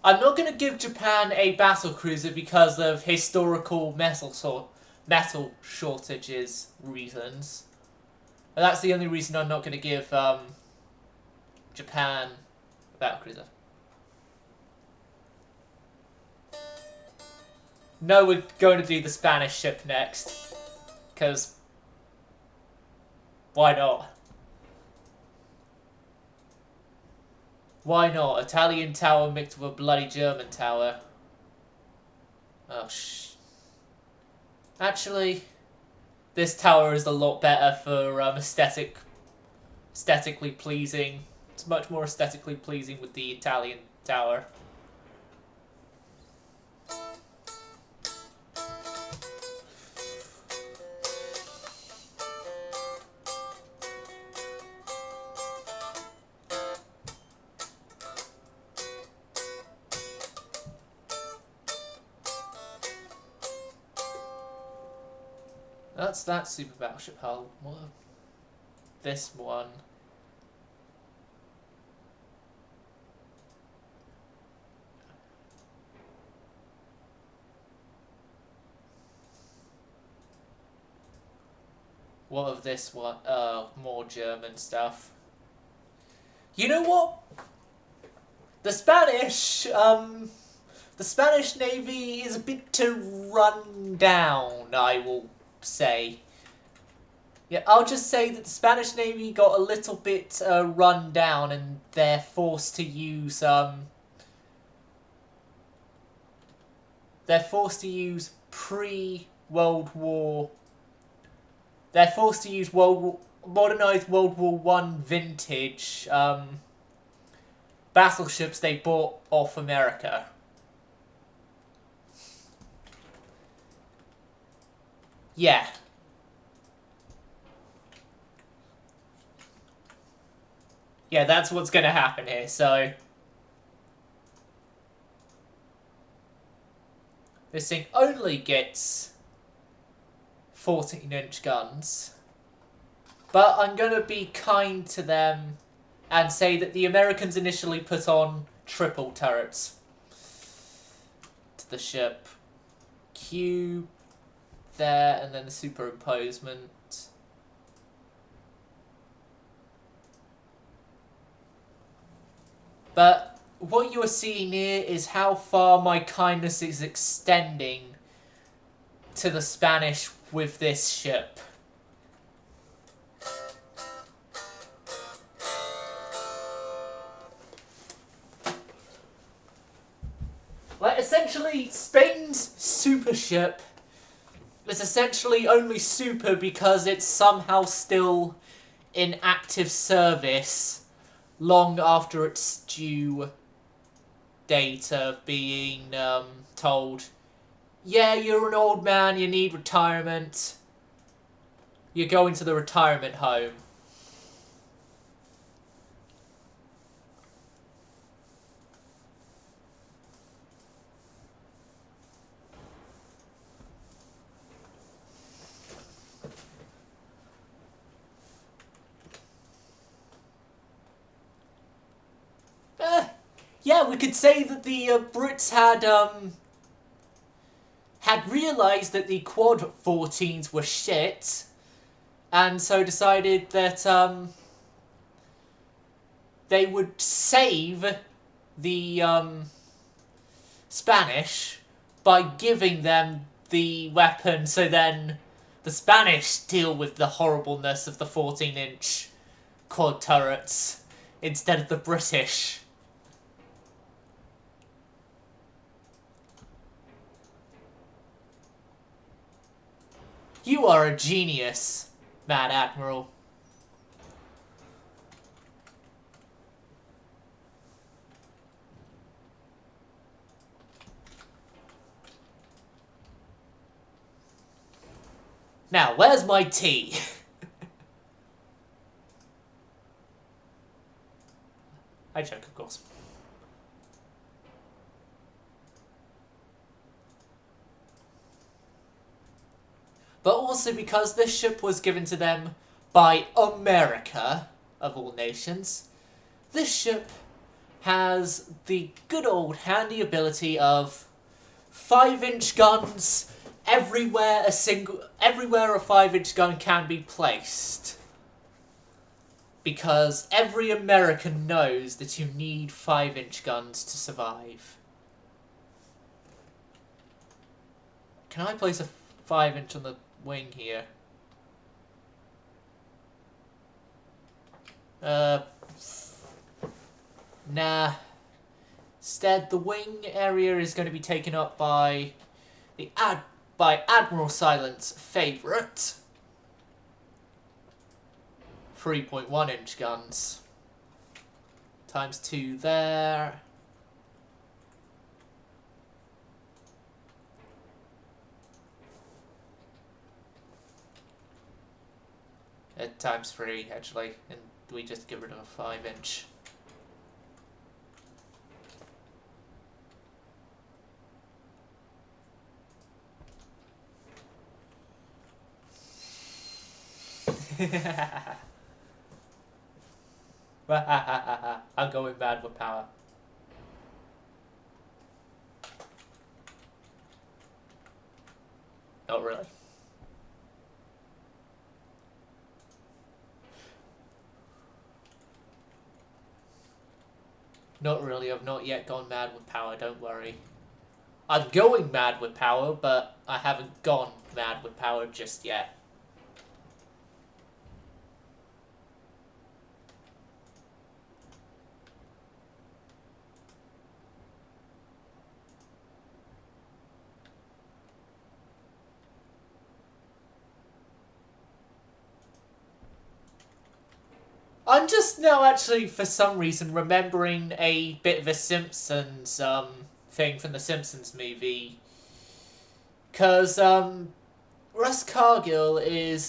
S1: I'm not going to give Japan a battle cruiser because of historical metal shortages reasons. And that's the only reason I'm not going to give Japan a battle cruiser. No, we're going to do the Spanish ship next. Because why not? Why not? Italian tower mixed with a bloody German tower. Oh, Actually, this tower is a lot better for aesthetically pleasing. It's much more aesthetically pleasing with the Italian tower. That's that super battleship hull. What? This one. What of this one? More German stuff. You know what? The Spanish Navy is a bit too run down, I will say. Yeah, I'll just say that the Spanish Navy got a little bit run down, and they're forced to use pre-World War. They're forced to use modernized World War One vintage battleships they bought off America. Yeah. Yeah, that's what's going to happen here, so... This thing only gets 14-inch guns. But I'm going to be kind to them and say that the Americans initially put on triple turrets to the ship. Q there, and then the superimposement. But what you are seeing here is how far my kindness is extending to the Spanish with this ship. Like, essentially, Spain's super ship is essentially only super because it's somehow still in active service long after its due date of being told, yeah, you're an old man, you need retirement, you're going to the retirement home. yeah, we could say that the Brits had realised that the Quad 14s were shit, and so decided that they would save the Spanish by giving them the weapon, so then the Spanish deal with the horribleness of the 14-inch quad turrets instead of the British. You are a genius, Mad Admiral. Now, where's my tea? I joke, of course. But also because this ship was given to them by America, of all nations, this ship has the good old handy ability of 5-inch guns everywhere a 5-inch gun can be placed. Because every American knows that you need 5-inch guns to survive. Can I place a 5-inch on the wing here? Nah. Instead, the wing area is going to be taken up by Admiral Silent's favourite 3.1-inch guns. Times 2 there. Times 3, actually, and we just get rid of a 5-inch. I'm going mad with power. Not really. Not really, I've not yet gone mad with power, don't worry. I'm going mad with power, but I haven't gone mad with power just yet. I'm just now actually, for some reason, remembering a bit of a Simpsons thing from the Simpsons movie. Because Russ Cargill is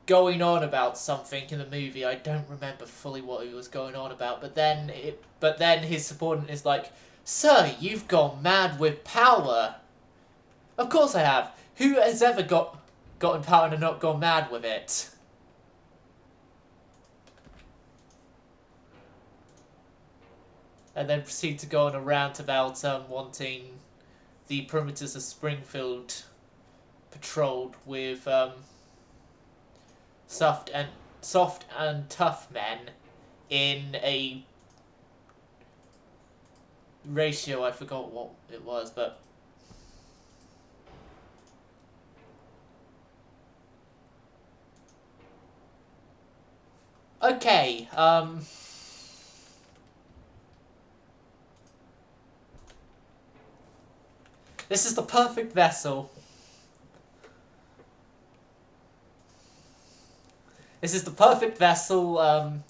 S1: going on about something in the movie. I don't remember fully what he was going on about, but then his subordinate is like, "Sir, you've gone mad with power." Of course I have. Who has ever gotten power and not gone mad with it? And then proceed to go on a rant about wanting the perimeters of Springfield patrolled with soft and tough men in a ratio, I forgot what it was, but okay, this is the perfect vessel. This is the perfect vessel,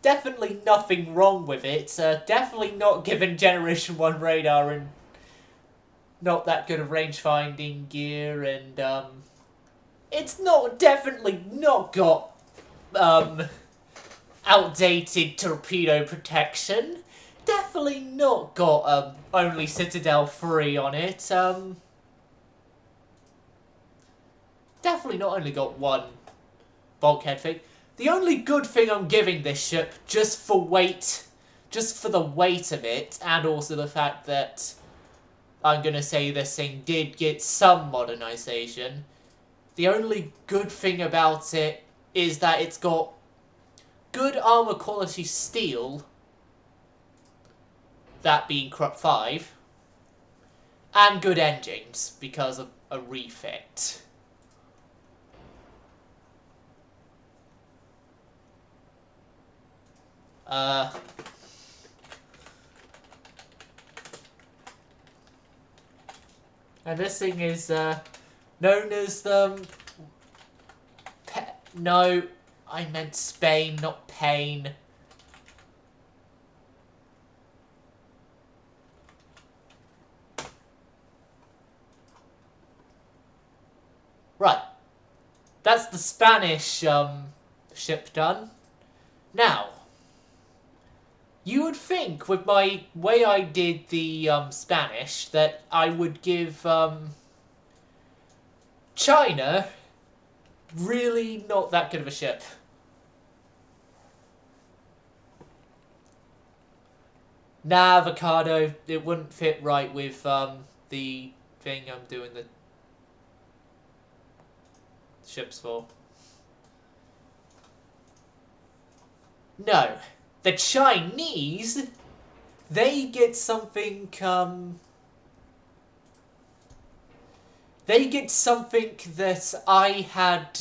S1: definitely nothing wrong with it, definitely not given Generation 1 radar and not that good of range-finding gear, and, it's definitely not got, outdated torpedo protection. Definitely not got, only Citadel 3 on it, definitely not only got one bulkhead thing. The only good thing I'm giving this ship, just for the weight of it, and also the fact that I'm going to say this thing did get some modernization, the only good thing about it is that it's got good armor quality steel, that being Crop 5, and good engines because of a refit. And this thing is known as no, I meant Spain, not Pain. Right, that's the Spanish ship done. Now, you would think with my way I did the Spanish that I would give China really not that good of a ship. Nah, avocado, it wouldn't fit right with the thing I'm doing the ships for. No, the Chinese, they get something that I had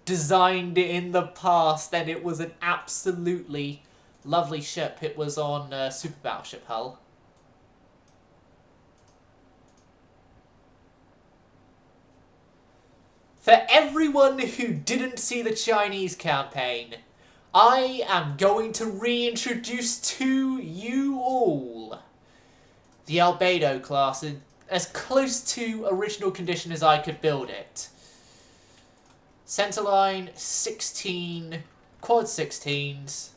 S1: designed in the past, and it was an absolutely lovely ship. It was on Super Battleship hull. For everyone who didn't see the Chinese campaign, I am going to reintroduce to you all the Albedo class in as close to original condition as I could build it. Centerline, 16, quad 16s.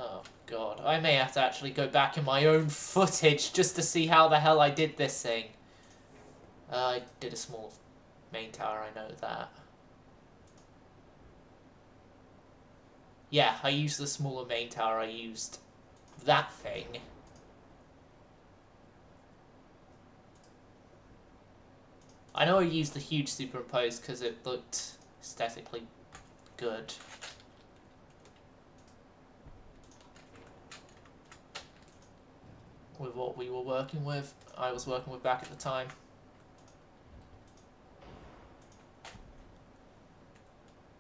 S1: Oh god, I may have to actually go back in my own footage just to see how the hell I did this thing. I did a small main tower, I know that. Yeah, I used the smaller main tower, I used that thing. I know I used the huge superimpose because it looked aesthetically good. With what we were working with, I was working with back at the time.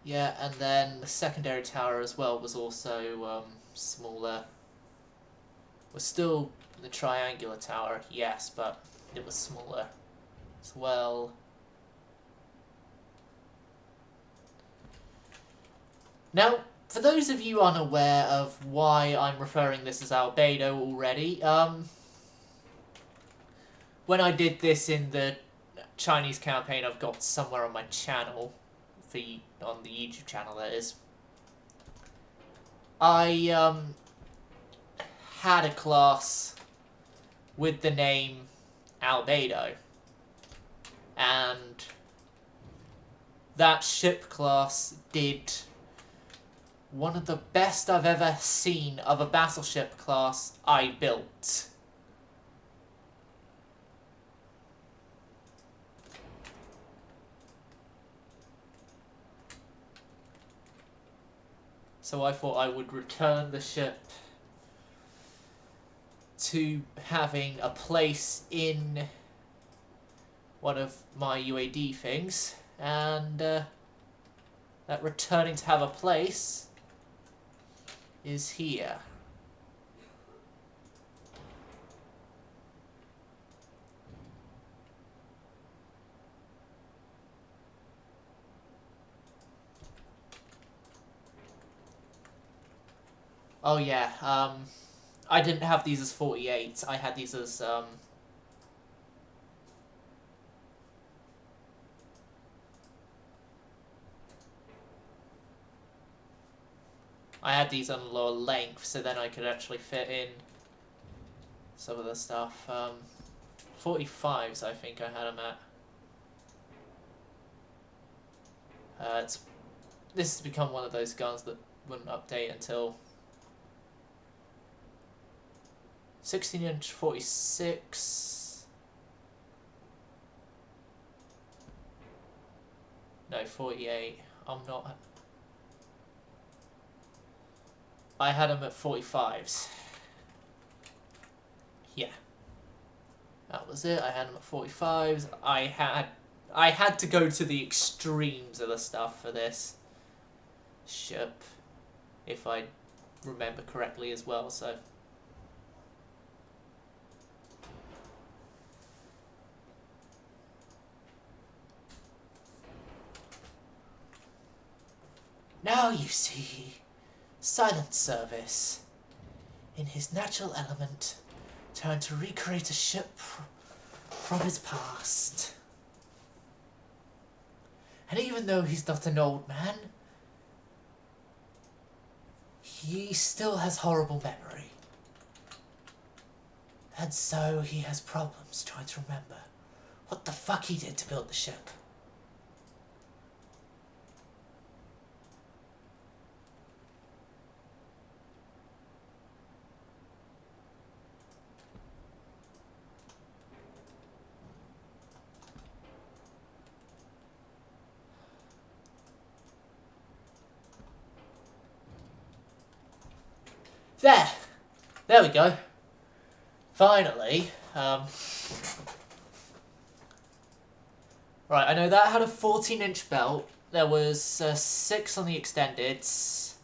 S1: Yeah, and then the secondary tower as well was also smaller. Was still the triangular tower, yes, but it was smaller as well. Now, for those of you unaware of why I'm referring this as Albedo already, when I did this in the Chinese campaign I've got somewhere on my channel, on the YouTube channel that is, I had a class with the name Albedo, and that ship class did one of the best I've ever seen of a battleship class I built. So I thought I would return the ship to having a place in one of my UAD things, and that returning to have a place is here. Oh yeah, I didn't have these as 48. I had these as I had these on lower length, so then I could actually fit in some of the stuff. 45s, I think I had them at. This has become one of those guns that wouldn't update until 16-inch 46. No, 48. I'm not. I had them at 45s. Yeah. That was it. I had them at 45s. I had to go to the extremes of the stuff for this ship, if I remember correctly as well, so. Now you see, silent service, in his natural element, trying to recreate a ship from his past. And even though he's not an old man, he still has horrible memory. And so he has problems trying to remember what the fuck he did to build the ship. There we go. Finally. Right, I know that had a 14-inch belt. There was 6 on the extendeds.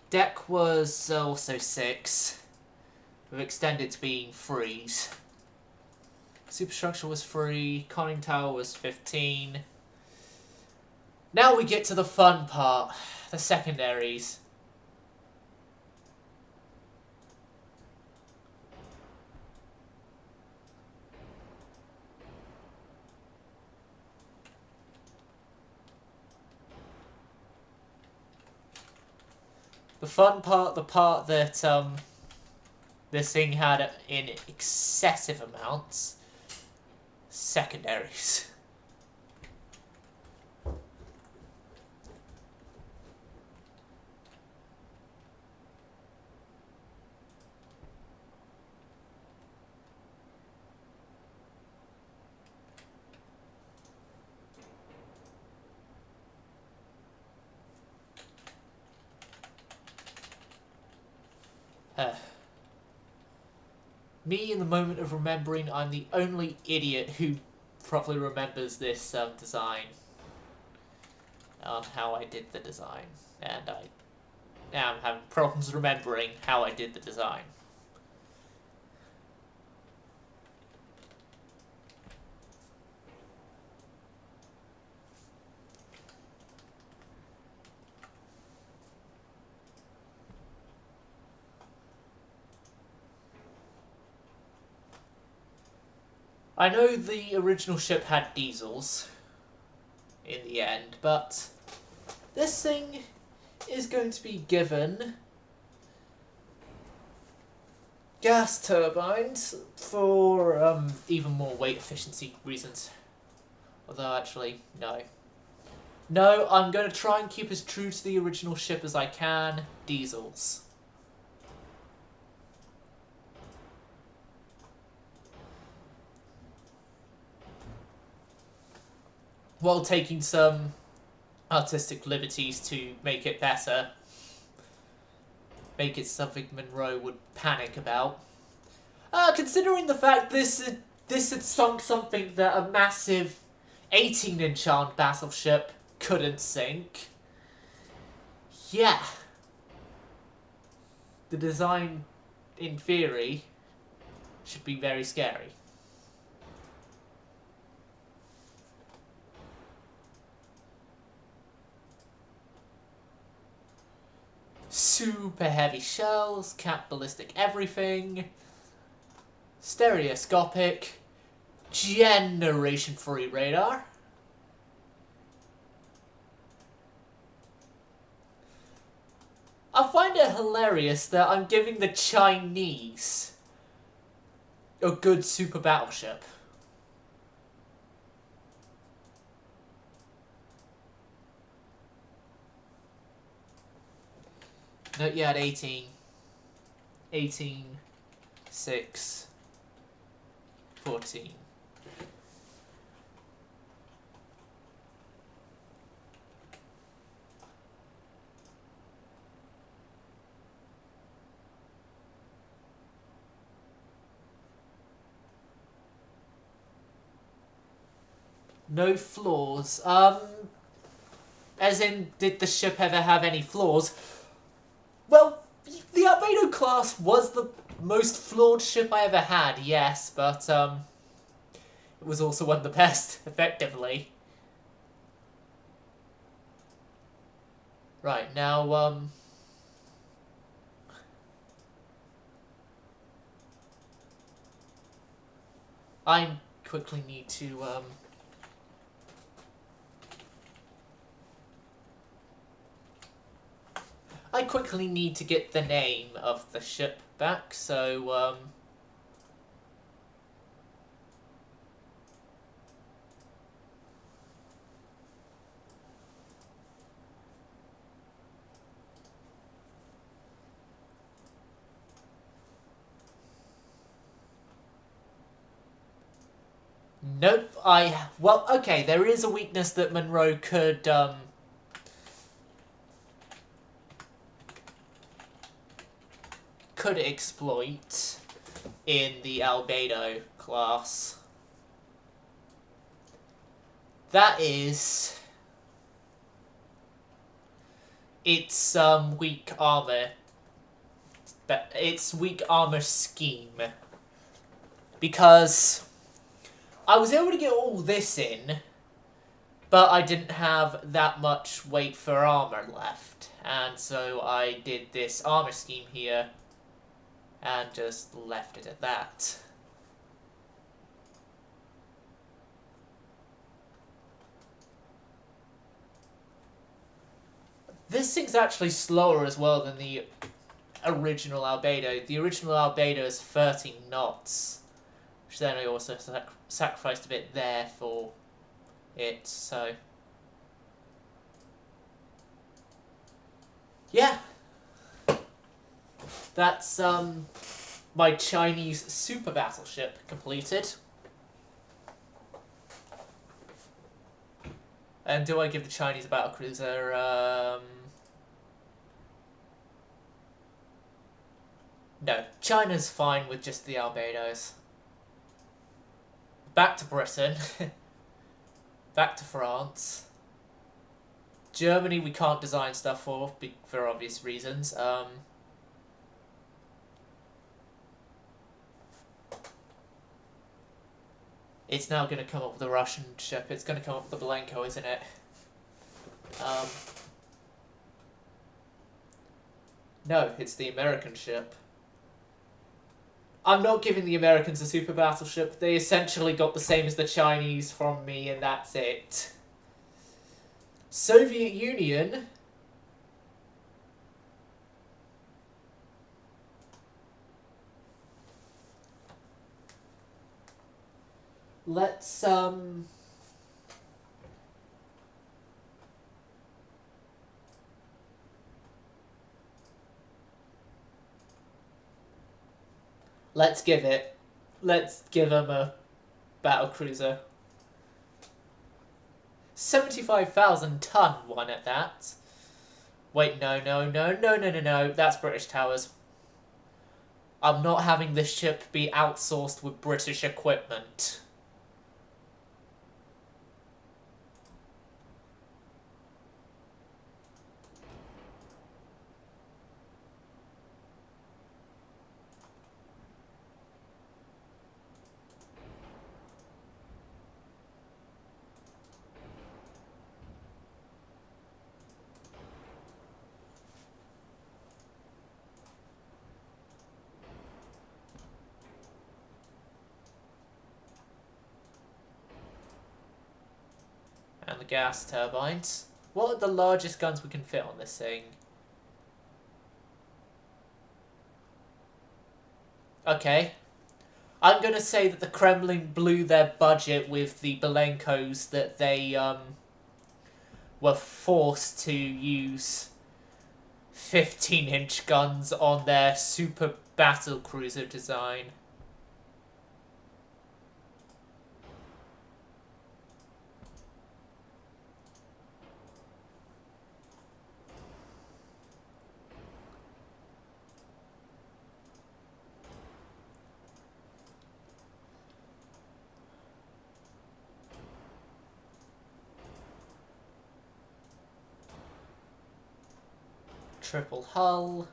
S1: Deck was also 6, with extendeds being 3s. Superstructure was 3. Conning tower was 15. Now we get to the fun part, the secondaries. The fun part, the part that this thing had in excessive amounts, secondaries. Me, in the moment of remembering, I'm the only idiot who properly remembers this design. On how I did the design. And I am having problems remembering how I did the design. I know the original ship had diesels in the end, but this thing is going to be given gas turbines for even more weight efficiency reasons. Although actually, no. No, I'm going to try and keep as true to the original ship as I can. Diesels. While taking some artistic liberties to make it better. Make it something Monro would panic about. Considering the fact this had sunk something that a massive 18-inch armed battleship couldn't sink. Yeah. The design, in theory, should be very scary. super heavy shells, cap ballistic everything, stereoscopic, generation 3 radar. I find it hilarious that I'm giving the Chinese a good super battleship. No, you had 18, 6, 14. No flaws. As in, did the ship ever have any flaws? Well, the Albedo class was the most flawed ship I ever had, yes, but, it was also one of the best, effectively. Right, now, I quickly need to, I quickly need to get the name of the ship back, so, nope, well, okay, there is a weakness that Monro could exploit in the Albedo class. That is its weak armor. Its weak armor scheme. Because I was able to get all this in, but I didn't have that much weight for armor left. And so I did this armor scheme here and just left it at that. This thing's actually slower as well than the original Albedo. The original Albedo is 13 knots, which then I also sacrificed a bit there for it, so... yeah. That's, my Chinese super battleship completed. And do I give the Chinese battlecruiser, no, China's fine with just the Albedos. Back to Britain. Back to France. Germany we can't design stuff for obvious reasons. It's now going to come up with a Russian ship. It's going to come up with the Belenko, isn't it? No, it's the American ship. I'm not giving the Americans a super battleship. They essentially got the same as the Chinese from me, and that's it. Soviet Union. Let's, let's give them a battlecruiser. 75,000 ton one at that. Wait, no, that's British towers. I'm not having this ship be outsourced with British equipment. And the gas turbines. What are the largest guns we can fit on this thing? Okay. I'm going to say that the Kremlin blew their budget with the Belenkos, that they were forced to use 15-inch guns on their super battlecruiser design. Triple hull.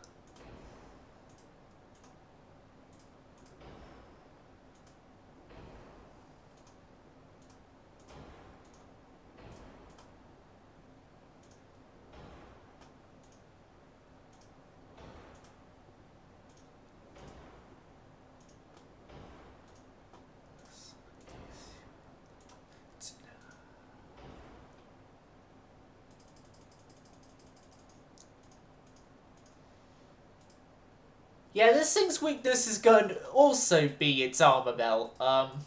S1: Yeah, this thing's weakness is going to also be its armor belt. Well,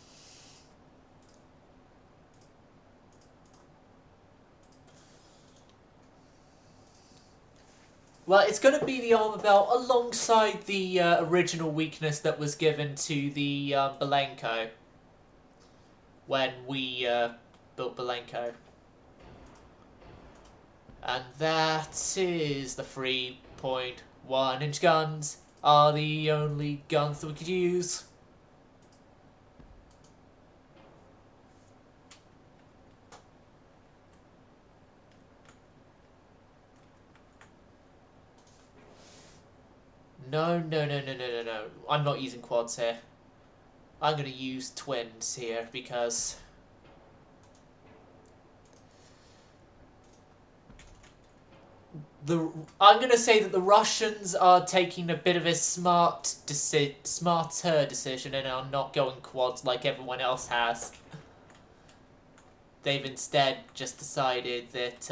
S1: it's going to be the armor belt alongside the original weakness that was given to the Belenko when we built Belenko. And that is the 3.1-inch guns are the only guns that we could use. No. I'm not using quads here. I'm going to use twins here because I'm going to say that the Russians are taking a bit of a smarter decision and are not going quads like everyone else has. They've instead just decided that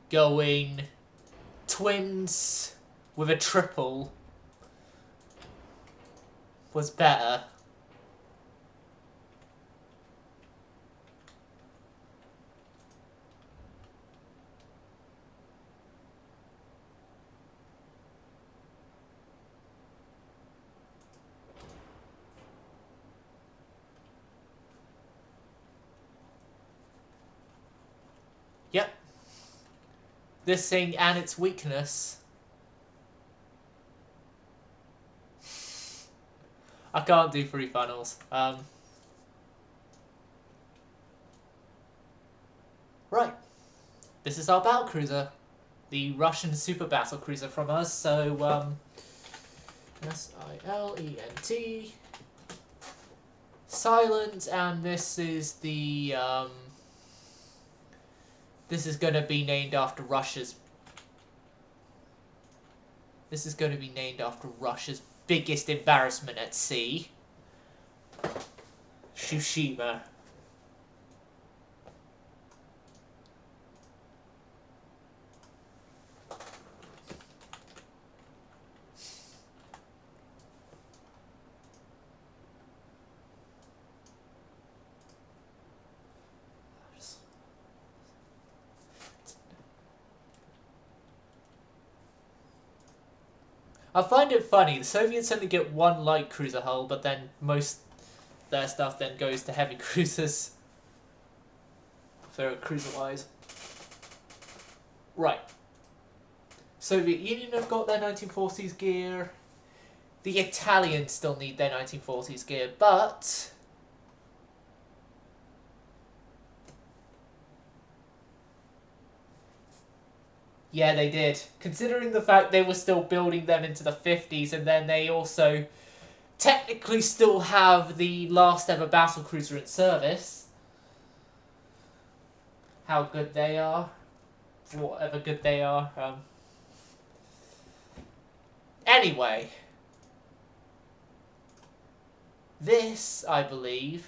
S1: going twins with a triple was better. Yep. This thing and its weakness. I can't do 3 funnels. Right. This is our battlecruiser. The Russian super battlecruiser from us, so, S-I-L-E-N-T. Silent, and this is the, this is going to be named after Russia's... This is going to be named after Russia's biggest embarrassment at sea. Tsushima. I find it funny, the Soviets only get 1 light cruiser hull, but then most their stuff then goes to heavy cruisers. For cruiser-wise. Right. Soviet Union have got their 1940s gear. The Italians still need their 1940s gear, but... Yeah, they did. Considering the fact they were still building them into the 50s, and then they also technically still have the last ever battlecruiser in service. How good they are. Whatever good they are. Anyway. this, I believe,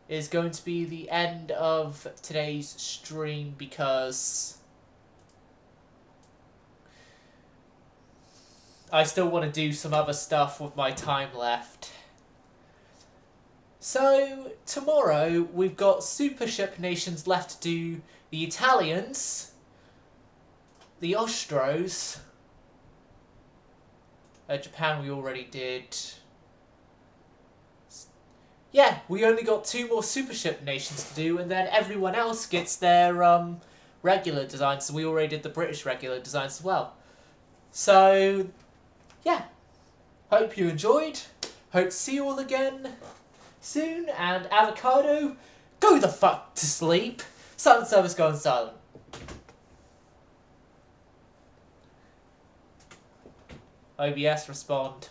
S1: is going to be the end of today's stream because I still want to do some other stuff with my time left. So, tomorrow we've got super ship nations left to do: the Italians, the Austros, Japan we already did. Yeah, we only got 2 more super ship nations to do, and then everyone else gets their regular designs. So we already did the British regular designs as well. So, yeah. Hope you enjoyed. Hope to see you all again soon. And Avocado, go the fuck to sleep. Silent service going silent. OBS respond.